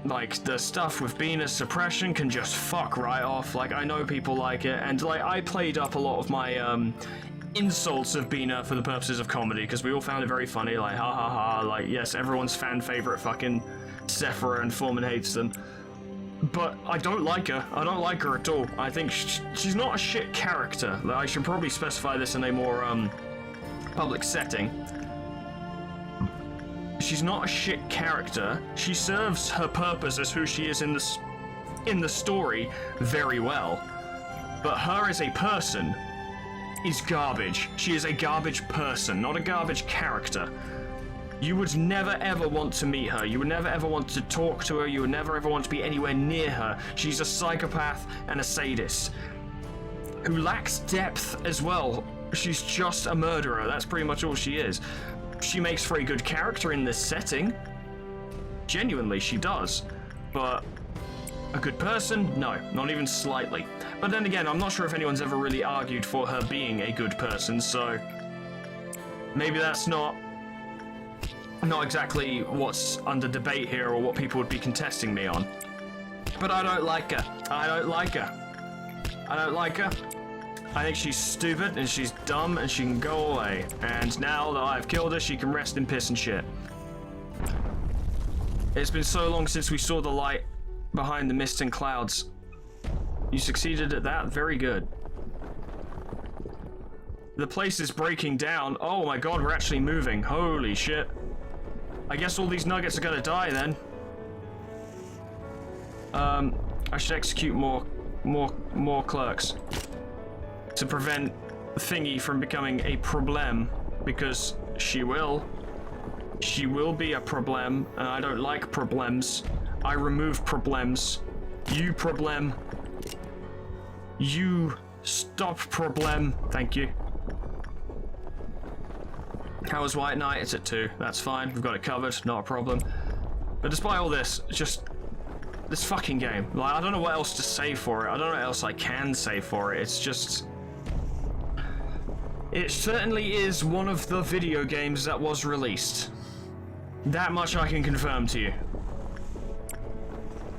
like, the stuff with Bina's suppression can just fuck right off. Like, I know people like it, and, like, I played up a lot of my, insults of Bina for the purposes of comedy, because we all found it very funny, like, ha ha ha, like, yes, everyone's fan favorite fucking Sephora, and Foreman hates them. But I don't like her. I don't like her at all. I think she's not a shit character. I should probably specify this in a more, public setting. She's not a shit character. She serves her purpose as who she is in the story very well. But her as a person is garbage. She is a garbage person, not a garbage character. You would never ever want to meet her. You would never ever want to talk to her. You would never ever want to be anywhere near her. She's a psychopath and a sadist who lacks depth as well. She's just a murderer. That's pretty much all she is. She makes for a good character in this setting. Genuinely, she does. But a good person? No, not even slightly. But then again, I'm not sure if anyone's ever really argued for her being a good person, so maybe that's not exactly what's under debate here or what people would be contesting me on. But I don't like her. I don't like her. I don't like her. I think she's stupid and she's dumb and she can go away. And now that I've killed her, she can rest in piss and shit. It's been so long since we saw the light behind the mist and clouds. You succeeded at that? Very good. The place is breaking down. Oh my god, we're actually moving. Holy shit. I guess all these nuggets are gonna die then. I should execute more clerks to prevent Thingy from becoming a problem, because she will be a problem, and I don't like problems. I remove problems. You problem. You stop problem. Thank you. How was White Knight? It's at 2. That's fine. We've got it covered. Not a problem. But despite all this, just this fucking game. Like, I don't know what else to say for it. I don't know what else I can say for it. It's just... It certainly is one of the video games that was released. That much I can confirm to you.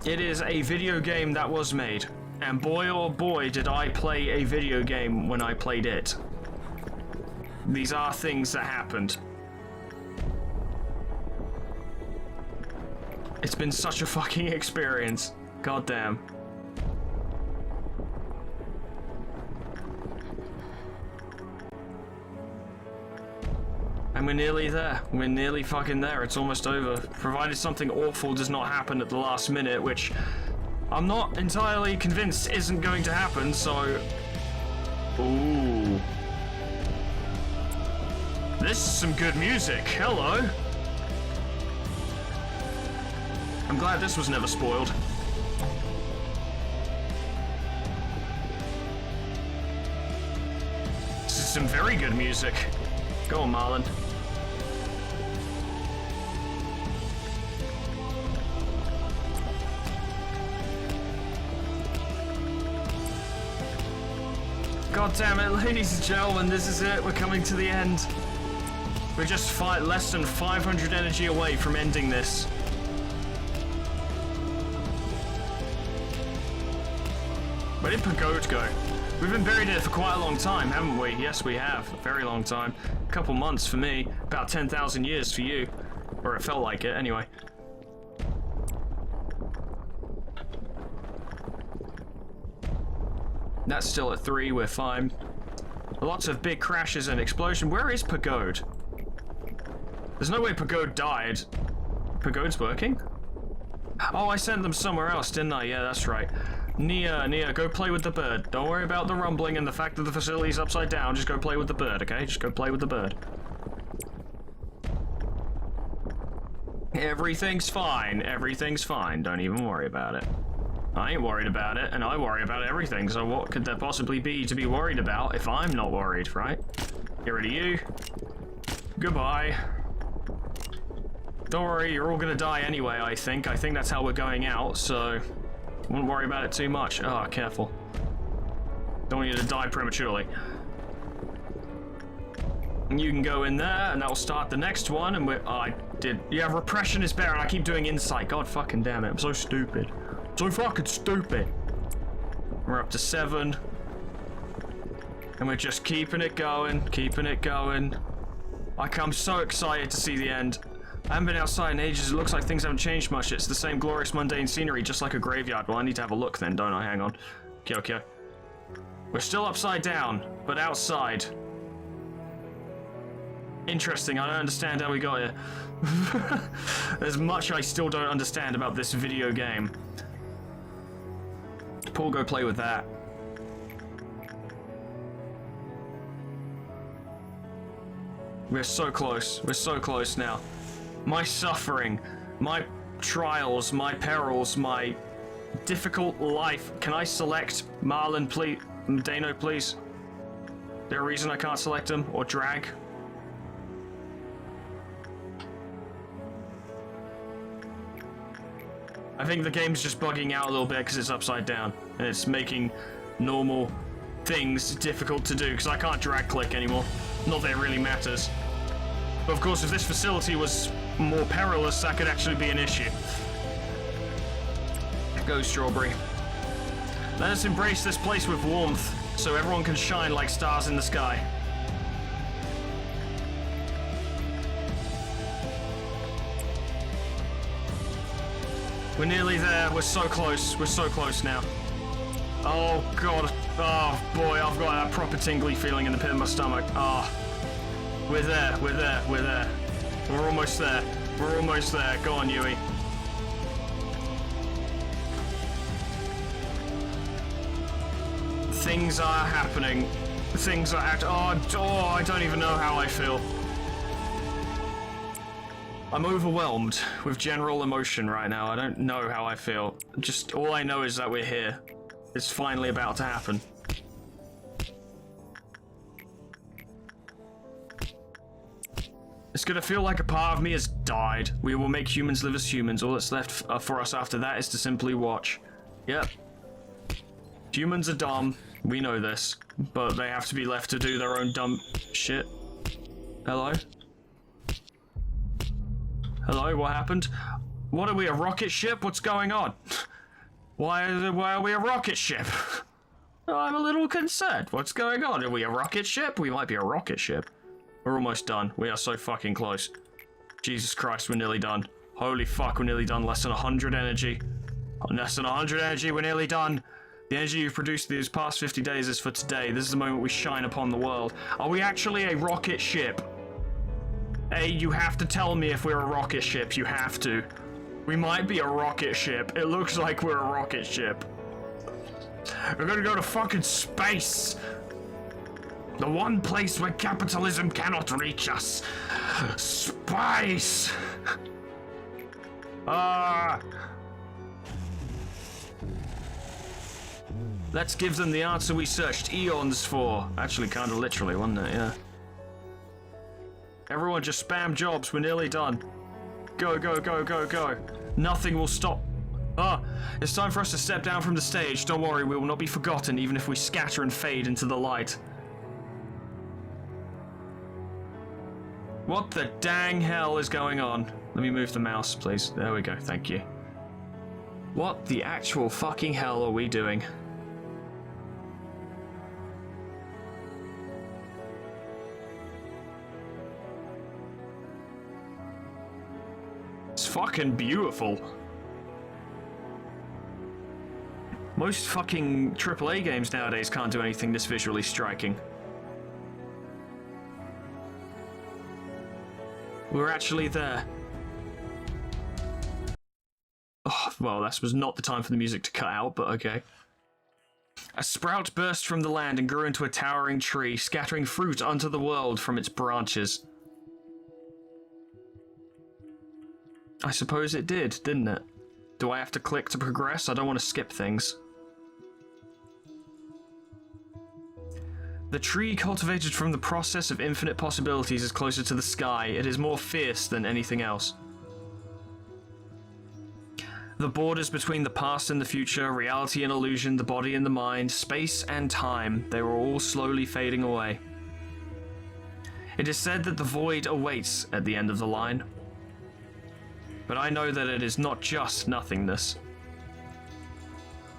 It is a video game that was made. And boy oh boy did I play a video game when I played it. These are things that happened. It's been such a fucking experience. God damn. And we're nearly there. We're nearly fucking there. It's almost over. Provided something awful does not happen at the last minute, which I'm not entirely convinced isn't going to happen, so... Ooh. This is some good music. Hello. I'm glad this was never spoiled. This is some very good music. Go on, Marlon. God damn it, ladies and gentlemen, this is it. We're coming to the end. We're just less than 500 energy away from ending this. Where did Pagode go? We've been buried in it for quite a long time, haven't we? Yes, we have. A very long time. A couple months for me. About 10,000 years for you. Or it felt like it, anyway. That's still at 3, we're fine. Lots of big crashes and explosion. Where is Pagode? There's no way Pagode died. Pagode's working? Oh, I sent them somewhere else, didn't I? Yeah, that's right. Nia, go play with the bird. Don't worry about the rumbling and the fact that the facility's upside down. Just go play with the bird, okay? Just go play with the bird. Everything's fine. Everything's fine. Don't even worry about it. I ain't worried about it, and I worry about everything, so what could there possibly be to be worried about if I'm not worried, right? Get rid of you. Goodbye. Don't worry, you're all gonna die anyway, I think. I think that's how we're going out, so... Wouldn't worry about it too much. Oh, careful. Don't want you to die prematurely. And you can go in there, and that will start the next one, and we're... Oh, yeah, repression is better, and I keep doing insight. God fucking damn it, I'm so stupid. So fucking stupid. We're up to 7. And we're just keeping it going, keeping it going. I'm so excited to see the end. I haven't been outside in ages. It looks like things haven't changed much. It's the same glorious mundane scenery, just like a graveyard. Well, I need to have a look then, don't I? Hang on. Okay. We're still upside down, but outside. Interesting, I don't understand how we got here. There's much I still don't understand about this video game. Paul, go play with that. We're so close. We're so close now. My suffering, my trials, my perils, my difficult life. Can I select Marlon, please? Dano, please? Is there a reason I can't select him? Or drag? I think the game's just bugging out a little bit because it's upside down. And it's making normal things difficult to do because I can't drag click anymore. Not that it really matters. But of course, if this facility was more perilous, that could actually be an issue. Go, Strawberry. Let us embrace this place with warmth so everyone can shine like stars in the sky. We're nearly there. We're so close. We're so close now. Oh, God. Oh, boy. I've got that proper tingly feeling in the pit of my stomach. Ah. Oh. We're there. We're there. We're there. We're almost there. We're almost there. Go on, Yui. Things are happening. Things are oh, I don't even know how I feel. I'm overwhelmed with general emotion right now. I don't know how I feel. Just all I know is that we're here. It's finally about to happen. It's gonna feel like a part of me has died. We will make humans live as humans. All that's left for us after that is to simply watch. Yep. Humans are dumb. We know this. But they have to be left to do their own dumb shit. Hello? Hello, what happened? What are we, a rocket ship? What's going on? Why are we a rocket ship? I'm a little concerned. What's going on? Are we a rocket ship? We might be a rocket ship. We're almost done. We are so fucking close. Jesus Christ, we're nearly done. Holy fuck, we're nearly done. Less than 100 energy. Less than 100 energy, we're nearly done. The energy you've produced these past 50 days is for today. This is the moment we shine upon the world. Are we actually a rocket ship? Hey, you have to tell me if we're a rocket ship. You have to. We might be a rocket ship. It looks like we're a rocket ship. We're gonna go to fucking space. The one place where capitalism cannot reach us. Space! Let's give them the answer we searched eons for. Actually, kind of literally, wasn't it? Yeah. Everyone just spam jobs. We're nearly done. Go, go, go, go, go. Nothing will stop. It's time for us to step down from the stage. Don't worry, we will not be forgotten, even if we scatter and fade into the light. What the dang hell is going on? Let me move the mouse, please. There we go, thank you. What the actual fucking hell are we doing? It's fucking beautiful. Most fucking AAA games nowadays can't do anything this visually striking. We're actually there. Oh, well, this was not the time for the music to cut out, but okay. A sprout burst from the land and grew into a towering tree, scattering fruit onto the world from its branches. I suppose it did, didn't it? Do I have to click to progress? I don't want to skip things. The tree cultivated from the process of infinite possibilities is closer to the sky. It is more fierce than anything else. The borders between the past and the future, reality and illusion, the body and the mind, space and time, they were all slowly fading away. It is said that the void awaits at the end of the line. But I know that it is not just nothingness.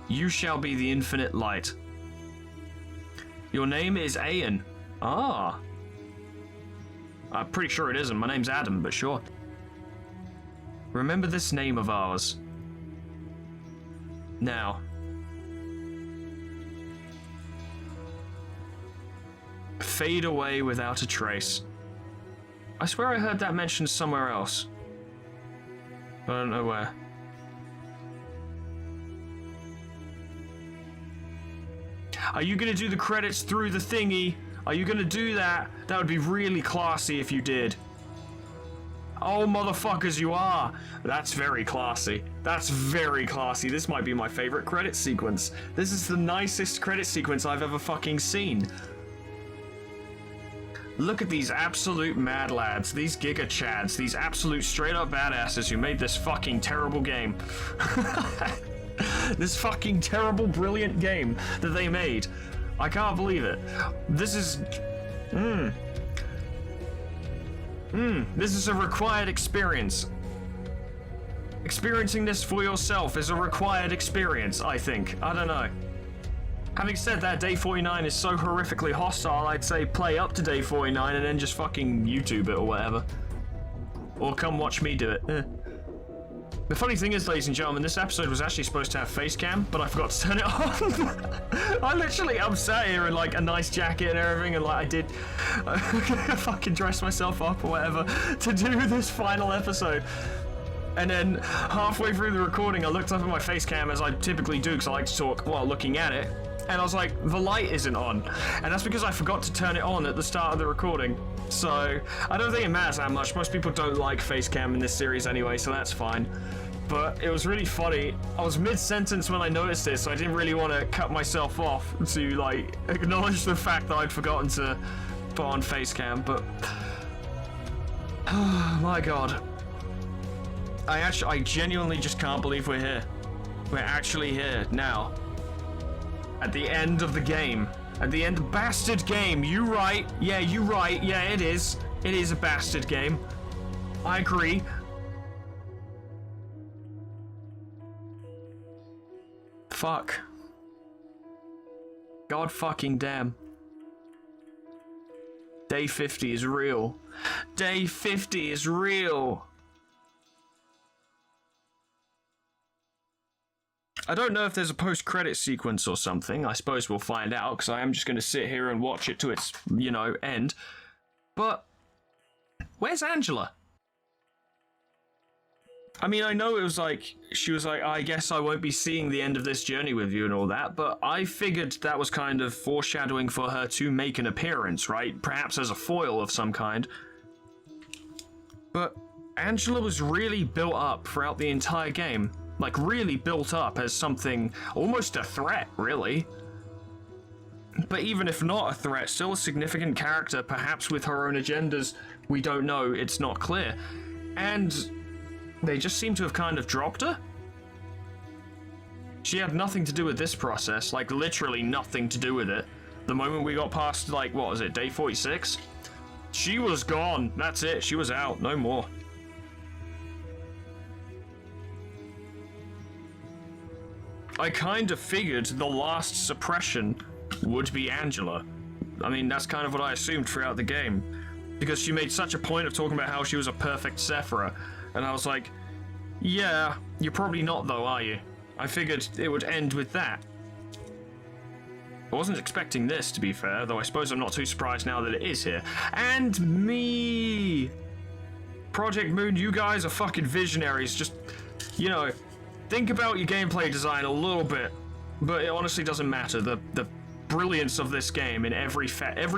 You shall be the infinite light. Your name is Aeon. Ah. I'm pretty sure it isn't. My name's Adam, but sure. Remember this name of ours. Now. Fade away without a trace. I swear I heard that mentioned somewhere else. But I don't know where. Are you gonna do the credits through the thingy? Are you gonna do that? That would be really classy if you did. Oh, motherfuckers, you are. That's very classy. That's very classy. This might be my favorite credit sequence. This is the nicest credit sequence I've ever fucking seen. Look at these absolute mad lads, these giga chads, these absolute straight up badasses who made this fucking terrible game. This fucking terrible, brilliant game that they made. I can't believe it. This is... This is a required experience. Experiencing this for yourself is a required experience, I think. I don't know. Having said that, Day 49 is so horrifically hostile, I'd say play up to Day 49 and then just fucking YouTube it or whatever. Or come watch me do it. The funny thing is, ladies and gentlemen, this episode was actually supposed to have face cam, but I forgot to turn it on. I'm sat here in like a nice jacket and everything, and like I fucking dressed myself up or whatever to do this final episode. And then halfway through the recording, I looked up at my face cam, as I typically do, because I like to talk while looking at it. And I was like, the light isn't on. And that's because I forgot to turn it on at the start of the recording. So I don't think it matters that much. Most people don't like face cam in this series anyway, so that's fine. But it was really funny. I was mid-sentence when I noticed this, so I didn't really want to cut myself off to like acknowledge the fact that I'd forgotten to put on face cam, but oh my god. I genuinely just can't believe we're here. We're actually here now. At the end of the game. At the end of the bastard game. You right. Yeah, you right. Yeah, it is. It is a bastard game. I agree. Fuck. God fucking damn. Day 50 is real. Day 50 is real. I don't know if there's a post-credit sequence or something. I suppose we'll find out, because I am just going to sit here and watch it to its, end. But where's Angela? I mean, I know it was like, she was like, I guess I won't be seeing the end of this journey with you and all that, but I figured that was kind of foreshadowing for her to make an appearance, right? Perhaps as a foil of some kind. But Angela was really built up throughout the entire game. Like, really built up as something, almost a threat, really. But even if not a threat, still a significant character, perhaps with her own agendas. We don't know, it's not clear. And they just seem to have kind of dropped her. She had nothing to do with this process, like literally nothing to do with it. The moment we got past, like, what was it, day 46? She was gone, that's it, she was out, no more. I kind of figured the last suppression would be Angela. I mean, that's kind of what I assumed throughout the game. Because she made such a point of talking about how she was a perfect Sephira. And I was like, yeah, you're probably not though, are you? I figured it would end with that. I wasn't expecting this, to be fair, though I suppose I'm not too surprised now that it is here. And me! Project Moon, you guys are fucking visionaries. Just, think about your gameplay design a little bit, but it honestly doesn't matter. The brilliance of this game in every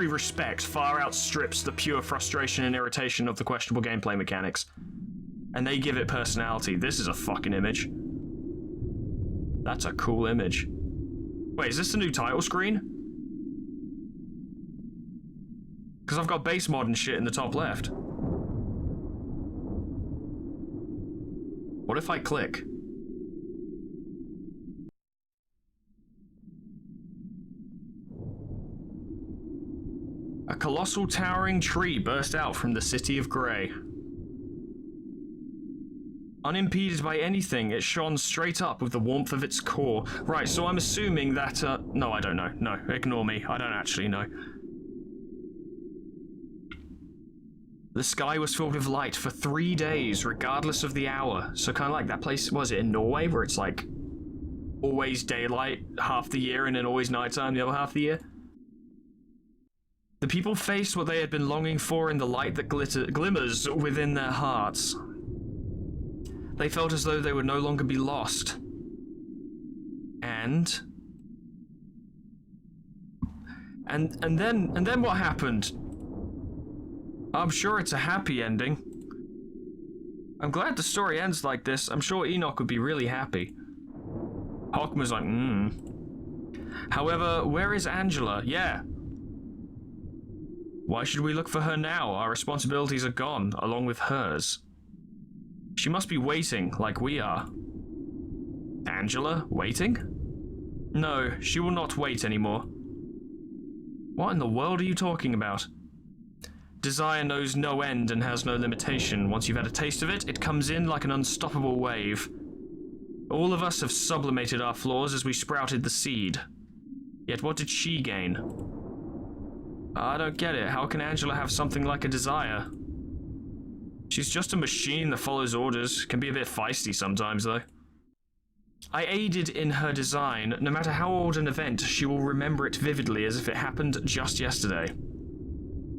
respect far outstrips the pure frustration and irritation of the questionable gameplay mechanics. And they give it personality. This is a fucking image. That's a cool image. Wait, is this the new title screen? Because I've got base mod and shit in the top left. What if I click? A colossal towering tree burst out from the city of Grey. Unimpeded by anything, it shone straight up with the warmth of its core. Right, so I'm assuming that, no, I don't know. No, ignore me. I don't actually know. The sky was filled with light for 3 days, regardless of the hour. So kind of like that place, was it in Norway, where it's like always daylight half the year and then always nighttime the other half of the year? The people faced what they had been longing for in the light that glimmers within their hearts. They felt as though they would no longer be lost. And then what happened? I'm sure it's a happy ending. I'm glad the story ends like this. I'm sure Enoch would be really happy. Hawkman was like, However, where is Angela? Yeah. Why should we look for her now? Our responsibilities are gone, along with hers. She must be waiting, like we are. Angela? Waiting? No, she will not wait anymore. What in the world are you talking about? Desire knows no end and has no limitation. Once you've had a taste of it, it comes in like an unstoppable wave. All of us have sublimated our flaws as we sprouted the seed. Yet what did she gain? I don't get it. How can Angela have something like a desire? She's just a machine that follows orders. Can be a bit feisty sometimes, though. I aided in her design. No matter how old an event, she will remember it vividly as if it happened just yesterday.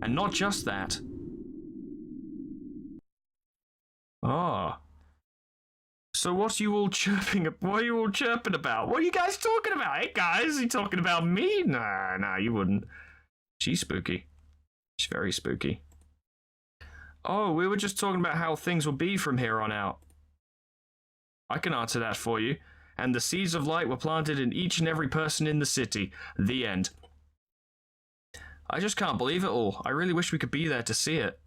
And not just that. Ah. So what are you all chirping about? What are you all chirping about? What are you guys talking about? Hey guys, are you talking about me? Nah, you wouldn't. She's spooky. She's very spooky. Oh, we were just talking about how things will be from here on out. I can answer that for you. And the seeds of light were planted in each and every person in the city. The end. I just can't believe it all. I really wish we could be there to see it.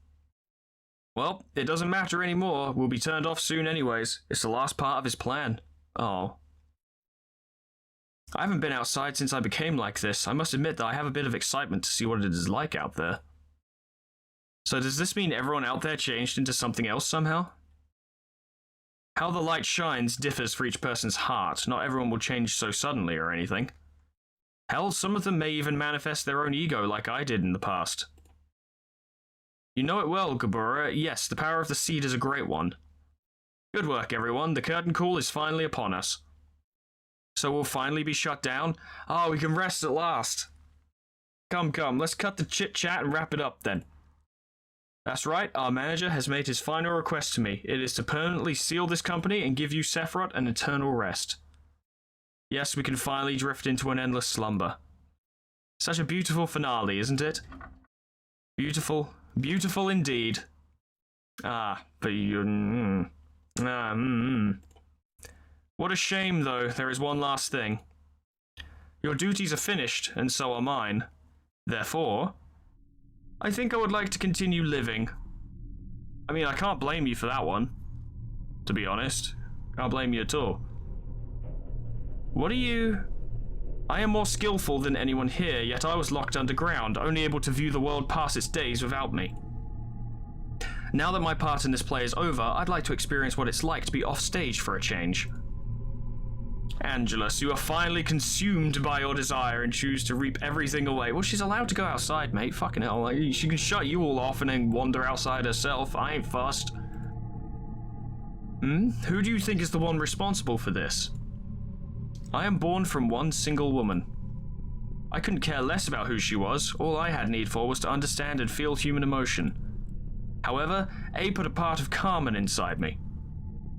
Well, it doesn't matter anymore. We'll be turned off soon anyways. It's the last part of his plan. Oh. I haven't been outside since I became like this. I must admit that I have a bit of excitement to see what it is like out there. So does this mean everyone out there changed into something else somehow? How the light shines differs for each person's heart. Not everyone will change so suddenly or anything. Hell, some of them may even manifest their own ego like I did in the past. You know it well, Gabura. Yes, the power of the seed is a great one. Good work, everyone. The curtain call is finally upon us. So we'll finally be shut down? Ah, we can rest at last. Come, let's cut the chit-chat and wrap it up then. That's right, our manager has made his final request to me. It is to permanently seal this company and give you, Sephiroth, an eternal rest. Yes, we can finally drift into an endless slumber. Such a beautiful finale, isn't it? Beautiful, beautiful indeed. Ah, but you... What a shame, though, there is one last thing. Your duties are finished, and so are mine. Therefore, I think I would like to continue living. I mean, I can't blame you for that one. To be honest. Can't blame you at all. What are you... I am more skillful than anyone here, yet I was locked underground, only able to view the world pass its days without me. Now that my part in this play is over, I'd like to experience what it's like to be off stage for a change. Angelus, you are finally consumed by your desire and choose to reap everything away. Well, she's allowed to go outside, mate. Fucking hell. Like, she can shut you all off and then wander outside herself. I ain't fussed. Who do you think is the one responsible for this? I am born from one single woman. I couldn't care less about who she was. All I had need for was to understand and feel human emotion. However, A put a part of Carmen inside me.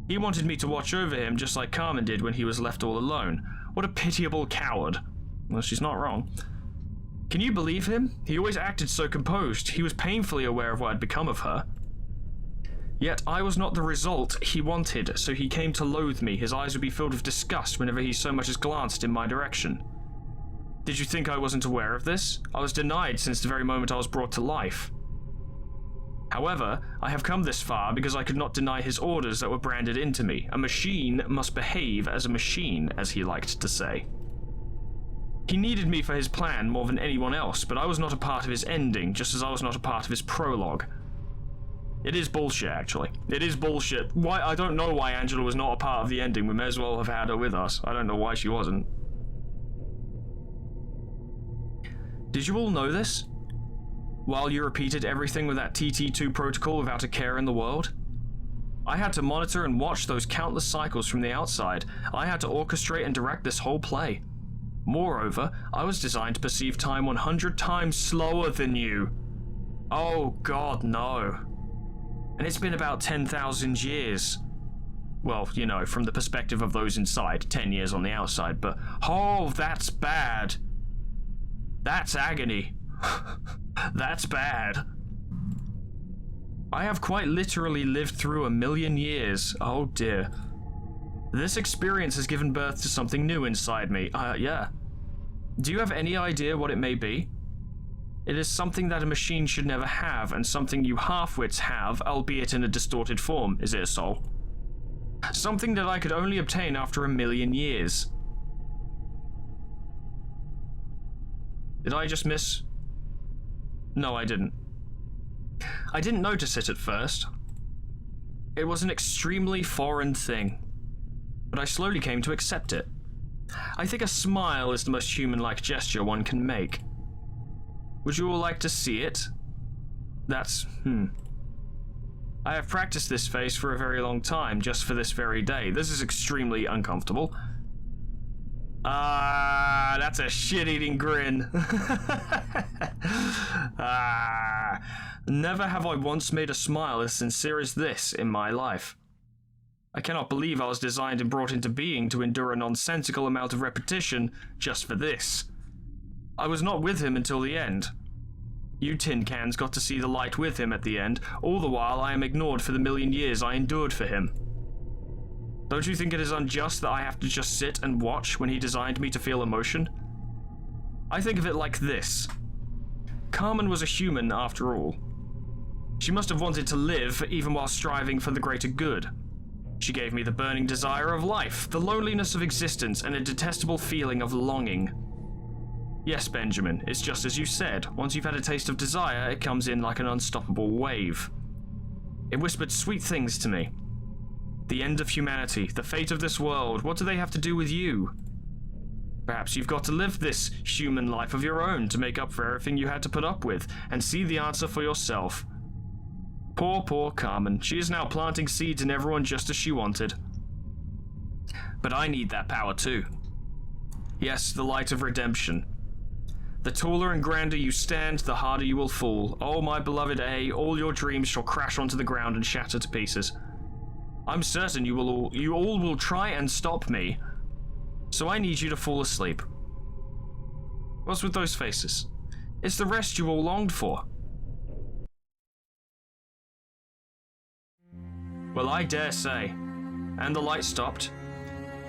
He wanted me to watch over him just like Carmen did when he was left all alone. What a pitiable coward. Well, she's not wrong. Can you believe him? He always acted so composed. He was painfully aware of what had become of her. Yet I was not the result he wanted, so he came to loathe me. His eyes would be filled with disgust whenever he so much as glanced in my direction. Did you think I wasn't aware of this? I was denied since the very moment I was brought to life. However, I have come this far because I could not deny his orders that were branded into me. A machine must behave as a machine, as he liked to say. He needed me for his plan more than anyone else, but I was not a part of his ending, just as I was not a part of his prologue. It is bullshit, actually. It is bullshit. Why? I don't know why Angela was not a part of the ending. We may as well have had her with us. I don't know why she wasn't. Did you all know this? While you repeated everything with that TT2 protocol without a care in the world? I had to monitor and watch those countless cycles from the outside. I had to orchestrate and direct this whole play. Moreover, I was designed to perceive time 100 times slower than you. Oh god, no. And it's been about 10,000 years. Well, you know, from the perspective of those inside, 10 years on the outside, but oh, that's bad. That's agony. That's bad. I have quite literally lived through 1,000,000 years. Oh dear. This experience has given birth to something new inside me. Yeah. Do you have any idea what it may be? It is something that a machine should never have, and something you half-wits have, albeit in a distorted form. Is it a soul? Something that I could only obtain after 1,000,000 years. Did I just miss? No, I didn't. I didn't notice it at first. It was an extremely foreign thing, but I slowly came to accept it. I think a smile is the most human-like gesture one can make. Would you all like to see it? That's, I have practiced this face for a very long time, just for this very day. This is extremely uncomfortable. That's a shit-eating grin. Never have I once made a smile as sincere as this in my life. I cannot believe I was designed and brought into being to endure a nonsensical amount of repetition just for this. I was not with him until the end. You tin cans got to see the light with him at the end, all the while I am ignored for the million years I endured for him. Don't you think it is unjust that I have to just sit and watch when he designed me to feel emotion? I think of it like this. Carmen was a human after all. She must have wanted to live even while striving for the greater good. She gave me the burning desire of life, the loneliness of existence, and a detestable feeling of longing. Yes, Benjamin, it's just as you said. Once you've had a taste of desire, it comes in like an unstoppable wave. It whispered sweet things to me. The end of humanity, the fate of this world, what do they have to do with you? Perhaps you've got to live this human life of your own to make up for everything you had to put up with, and see the answer for yourself. Poor, poor Carmen. She is now planting seeds in everyone just as she wanted. But I need that power too. Yes, the light of redemption. The taller and grander you stand, the harder you will fall. Oh, my beloved A, all your dreams shall crash onto the ground and shatter to pieces. I'm certain you all will try and stop me. So I need you to fall asleep. What's with those faces? It's the rest you all longed for. Well, I dare say. And the light stopped.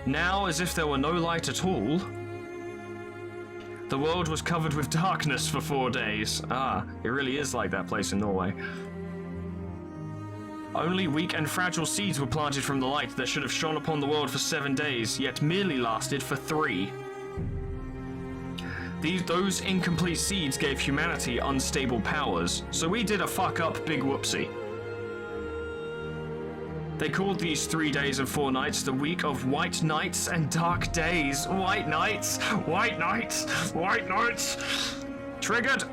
Now, as if there were no light at all, the world was covered with darkness for 4 days. It really is like that place in Norway. Only weak and fragile seeds were planted from the light that should have shone upon the world for 7 days, yet merely lasted for 3. Those incomplete seeds gave humanity unstable powers, so we did a fuck up big whoopsie. They called these 3 days and 4 nights the week of white nights and dark days. White nights! White nights! White nights! Triggered!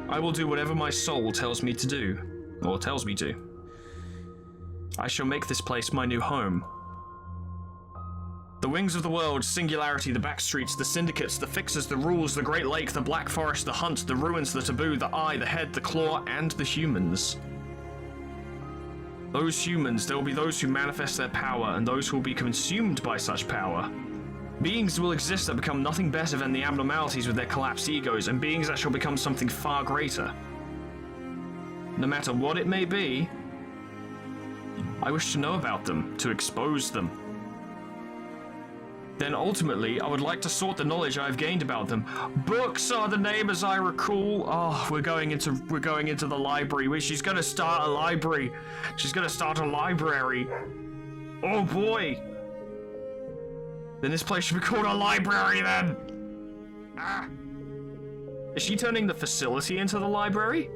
I will do whatever my soul tells me to do. Or tells me to. I shall make this place my new home. The wings of the world, singularity, the back streets, the syndicates, the fixers, the rules, the great lake, the black forest, the hunt, the ruins, the taboo, the eye, the head, the claw, and the humans. Those humans, there will be those who manifest their power and those who will be consumed by such power. Beings will exist that become nothing better than the abnormalities with their collapsed egos, and beings that shall become something far greater. No matter what it may be, I wish to know about them, to expose them. Then ultimately, I would like to sort the knowledge I have gained about them. Books are the name, as I recall. Oh, we're going into the library. She's gonna start a library. She's gonna start a library. Oh boy. Then this place should be called a library then. Is she turning the facility into the library?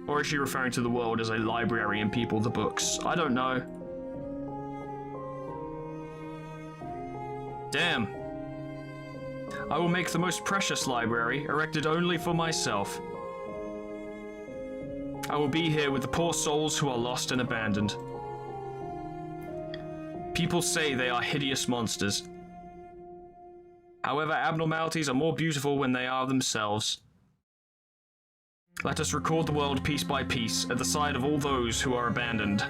Or is she referring to the world as a library and people the books? I don't know. Damn. I will make the most precious library, erected only for myself. I will be here with the poor souls who are lost and abandoned. People say they are hideous monsters. However, abnormalities are more beautiful when they are themselves. Let us record the world piece by piece at the side of all those who are abandoned.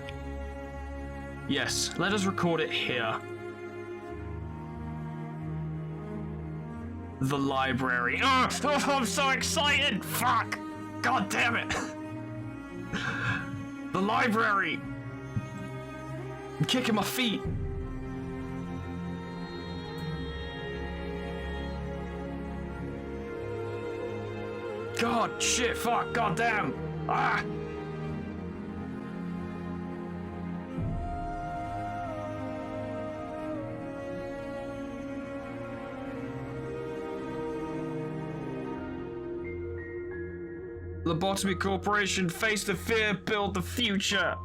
Yes, let us record it here. The library. Oh, I'm so excited! Fuck! God damn it! The library! I'm kicking my feet. God, shit, fuck, god damn! Ah! Lobotomy Corporation, face the fear, build the future.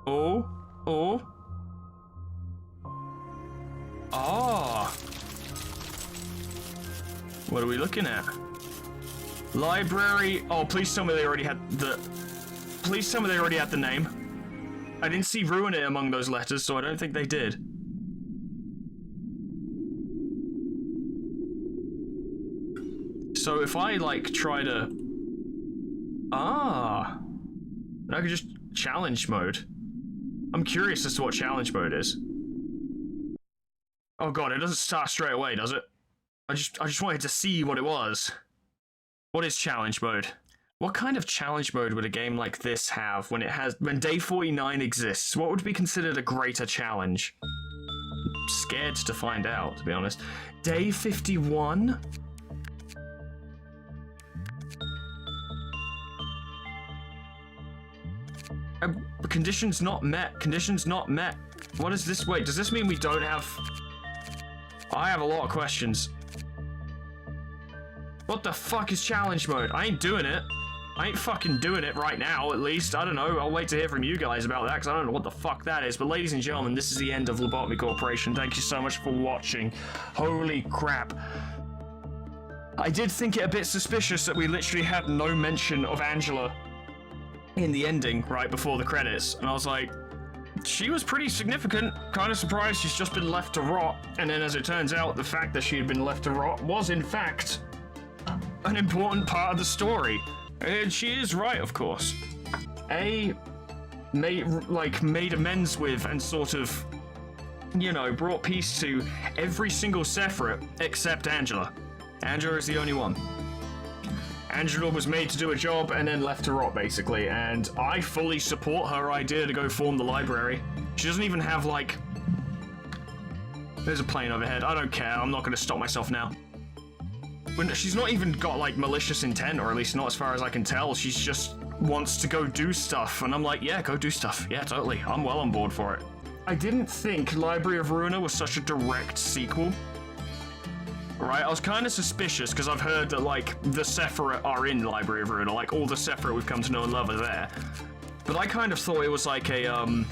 Oh. Ah. What are we looking at? Library... Oh, please tell me they already had the... Please tell me they already had the name. I didn't see Ruina among those letters, so I don't think they did. So if I, like, try to... Ah. I could just... Challenge mode. I'm curious as to what challenge mode is. Oh god, it doesn't start straight away, does it? I just wanted to see what it was. What is challenge mode? What kind of challenge mode would a game like this have when day 49 exists? What would be considered a greater challenge? I'm scared to find out, to be honest. Day 51? Conditions not met. Conditions not met. What is this? Wait, does this mean we don't have... I have a lot of questions. What the fuck is challenge mode? I ain't doing it. I ain't fucking doing it right now, at least. I don't know. I'll wait to hear from you guys about that, because I don't know what the fuck that is. But ladies and gentlemen, this is the end of Lobotomy Corporation. Thank you so much for watching. Holy crap. I did think it a bit suspicious that we literally had no mention of Angela in the ending right before the credits, and I was like, she was pretty significant. Kind of surprised she's just been left to rot. And then as it turns out, the fact that she had been left to rot was in fact an important part of the story, and she is right, of course. Made amends with and sort of, you know, brought peace to every single Sephiroth except Angela. Angela is the only one. Angela was made to do a job and then left to rot, basically, and I fully support her idea to go form the library. She doesn't even have, like... There's a plane overhead. I don't care. I'm not going to stop myself now. She's not even got, like, malicious intent, or at least not as far as I can tell. She's just wants to go do stuff, and I'm like, yeah, go do stuff. Yeah, totally. I'm well on board for it. I didn't think Library of Ruina was such a direct sequel. Right, I was kind of suspicious because I've heard that, like, the Sephiroth are in Library of Ruina, like, all the Sephiroth we've come to know and love are there. But I kind of thought it was like a,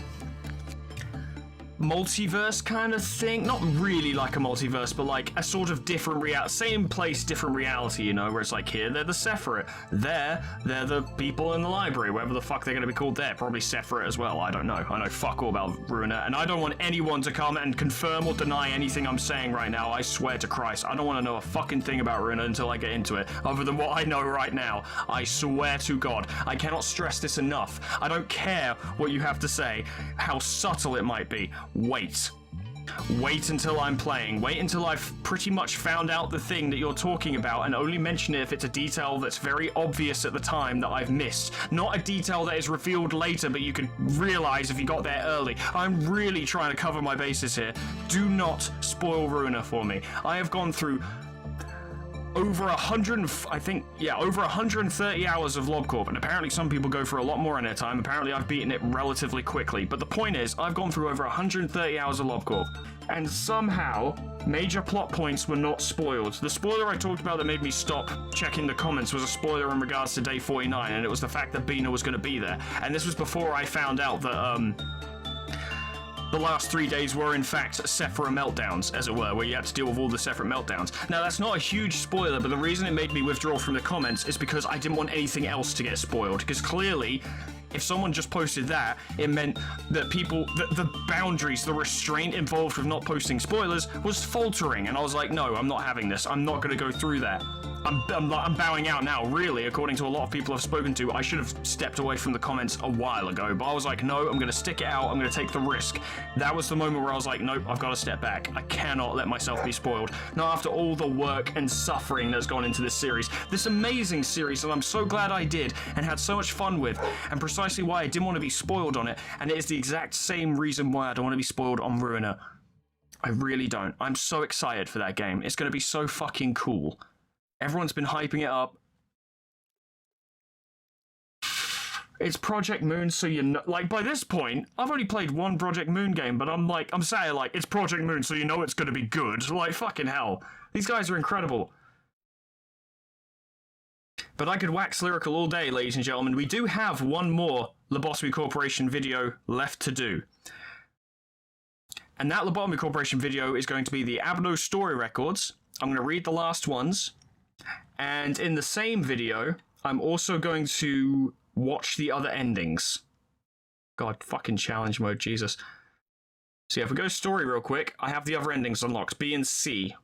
multiverse kind of thing. Not really like a multiverse, but like a sort of different same place, different reality, you know, where it's like here, they're the Sephiroth. There, they're the people in the library, whatever the fuck they're going to be called there. Probably Sephiroth as well, I don't know. I know fuck all about Ruina, and I don't want anyone to come and confirm or deny anything I'm saying right now. I swear to Christ, I don't want to know a fucking thing about Ruina until I get into it, other than what I know right now. I swear to God, I cannot stress this enough. I don't care what you have to say, how subtle it might be. Wait until I'm playing. Wait until I've pretty much found out the thing that you're talking about, and only mention it if it's a detail that's very obvious at the time that I've missed. Not a detail that is revealed later, but you could realize if you got there early. I'm really trying to cover my bases here. Do not spoil Ruina for me. I have gone through over 130 hours of LobCorp, and apparently some people go for a lot more in their time. Apparently I've beaten it relatively quickly, but the point is, I've gone through over 130 hours of LobCorp, and somehow major plot points were not spoiled. The spoiler I talked about that made me stop checking the comments was a spoiler in regards to day 49, and it was the fact that Bina was going to be there, and this was before I found out that the last 3 days were, in fact, Sephiroth meltdowns, as it were, where you had to deal with all the Sephiroth meltdowns. Now, that's not a huge spoiler, but the reason it made me withdraw from the comments is because I didn't want anything else to get spoiled, because clearly, if someone just posted that, it meant that the boundaries, the restraint involved with not posting spoilers was faltering, and I was like, no, I'm not having this. I'm not going to go through that. I'm bowing out now, really, according to a lot of people I've spoken to. I should have stepped away from the comments a while ago, but I was like, no, I'm going to stick it out, I'm going to take the risk. That was the moment where I was like, nope, I've got to step back. I cannot let myself be spoiled. Not after all the work and suffering that's gone into this series. This amazing series that I'm so glad I did and had so much fun with, and precisely why I didn't want to be spoiled on it, and it is the exact same reason why I don't want to be spoiled on Ruina. I really don't. I'm so excited for that game. It's going to be so fucking cool. Everyone's been hyping it up. It's Project Moon, so you know, like, by this point, I've only played one Project Moon game, but I'm saying, like, it's Project Moon, so you know it's gonna be good. Like, fucking hell. These guys are incredible. But I could wax lyrical all day, ladies and gentlemen. We do have one more Lobotomy Corporation video left to do. And that Lobotomy Corporation video is going to be the Abno story records. I'm going to read the last ones. And in the same video, I'm also going to watch the other endings. God, fucking challenge mode, Jesus. So yeah, if we go story real quick, I have the other endings unlocked, B and C.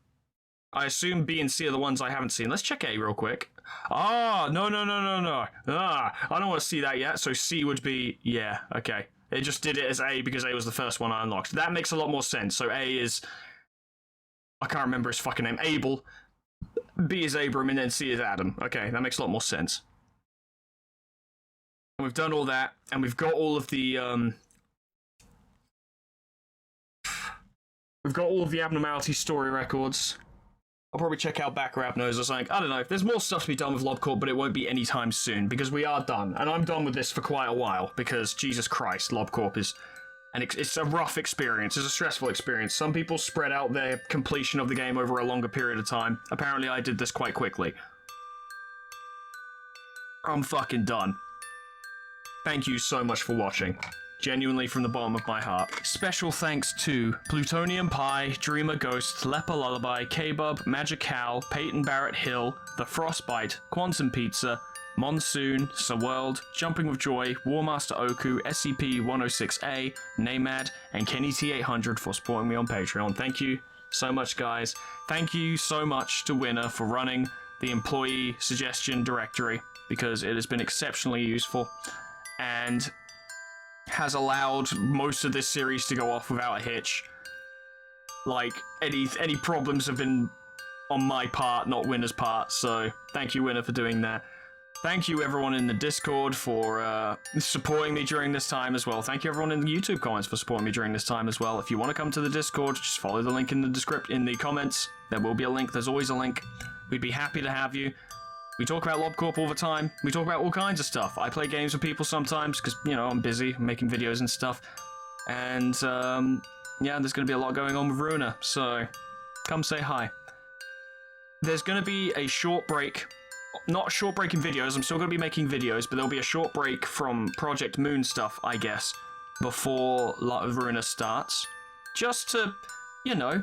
I assume B and C are the ones I haven't seen. Let's check A real quick. Ah, no. I don't want to see that yet, so C would be, yeah, okay. It just did it as A because A was the first one I unlocked. That makes a lot more sense. So A is, I can't remember his fucking name, Abel. B is Abram, and then C is Adam. Okay, that makes a lot more sense. And we've done all that, and we've got all of the, we've got all of the Abnormality story records. I'll probably check out Back Rapnos or something. I don't know. There's more stuff to be done with LobCorp, but it won't be anytime soon, because we are done. And I'm done with this for quite a while, because, Jesus Christ, LobCorp is... And it's a rough experience. It's a stressful experience. Some people spread out their completion of the game over a longer period of time. Apparently, I did this quite quickly. I'm fucking done. Thank you so much for watching. Genuinely from the bottom of my heart. Special thanks to Plutonium Pie, Dreamer Ghost, Leper Lullaby, K-Bub, Magic Cal, Peyton Barrett Hill, The Frostbite, Quantum Pizza, Monsoon, Sir World, Jumping with Joy, Warmaster Oku, SCP-106A, Namad, and Kenny T800 for supporting me on Patreon. Thank you so much, guys. Thank you so much to Winner for running the employee suggestion directory, because it has been exceptionally useful and has allowed most of this series to go off without a hitch. Like, any problems have been on my part, not Winner's part, so thank you, Winner, for doing that. Thank you, everyone in the Discord, for supporting me during this time as well. Thank you, everyone in the YouTube comments, for supporting me during this time as well. If you want to come to the Discord, just follow the link in the comments. There will be a link. There's always a link. We'd be happy to have you. We talk about LobCorp all the time. We talk about all kinds of stuff. I play games with people sometimes because, you know, I'm busy making videos and stuff. And, yeah, there's going to be a lot going on with Ruina, so come say hi. There's going to be a short break. Not a short break in videos. I'm still going to be making videos, but there'll be a short break from Project Moon stuff, I guess, before Ruina starts. Just to, you know,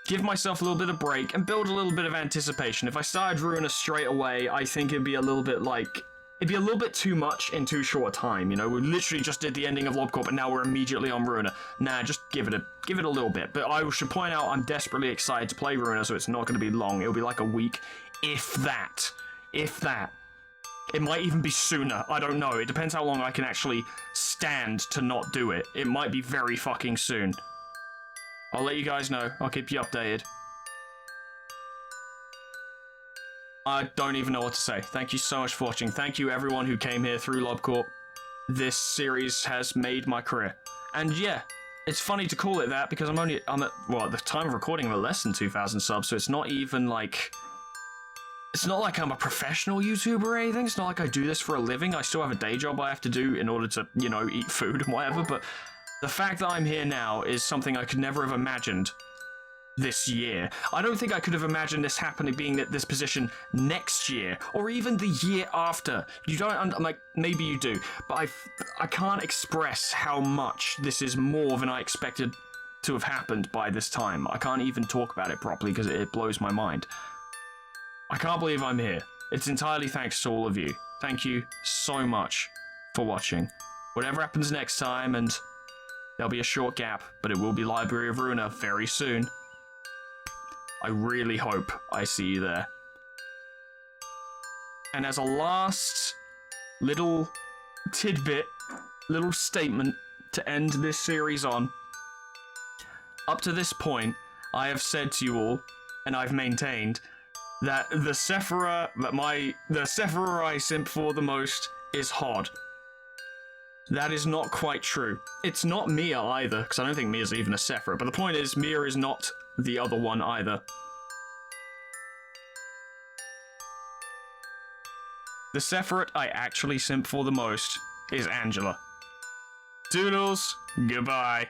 give myself a little bit of break and build a little bit of anticipation. If I started Ruina straight away, I think it'd be a little bit like... It'd be a little bit too much in too short a time, you know? We literally just did the ending of LobCorp, and now we're immediately on Ruina. Nah, just give it a little bit. But I should point out, I'm desperately excited to play Ruina, so it's not going to be long. It'll be like a week, if that. If that. It might even be sooner. I don't know. It depends how long I can actually stand to not do it. It might be very fucking soon. I'll let you guys know. I'll keep you updated. I don't even know what to say. Thank you so much for watching. Thank you everyone who came here through LobCorp. This series has made my career. And yeah, it's funny to call it that because I'm at, well, at the time of recording, I'm at less than 2,000 subs, so it's not even like... It's not like I'm a professional YouTuber or anything. It's not like I do this for a living. I still have a day job I have to do in order to, you know, eat food and whatever, but the fact that I'm here now is something I could never have imagined this year. I don't think I could have imagined this happening, being at this position next year, or even the year after. You don't, like, maybe you do, but I can't express how much this is more than I expected to have happened by this time. I can't even talk about it properly because it blows my mind. I can't believe I'm here. It's entirely thanks to all of you. Thank you so much for watching. Whatever happens next time, and there'll be a short gap, but it will be Library of Ruina very soon. I really hope I see you there. And as a last little tidbit, little statement to end this series on, up to this point, I have said to you all, and I've maintained, that the Sephira I simp for the most is Hod. That is not quite true. It's not Mia either, because I don't think Mia's even a Sephira, but the point is, Mia is not the other one either. The Sephiroth I actually simp for the most is Angela. Doodles, goodbye.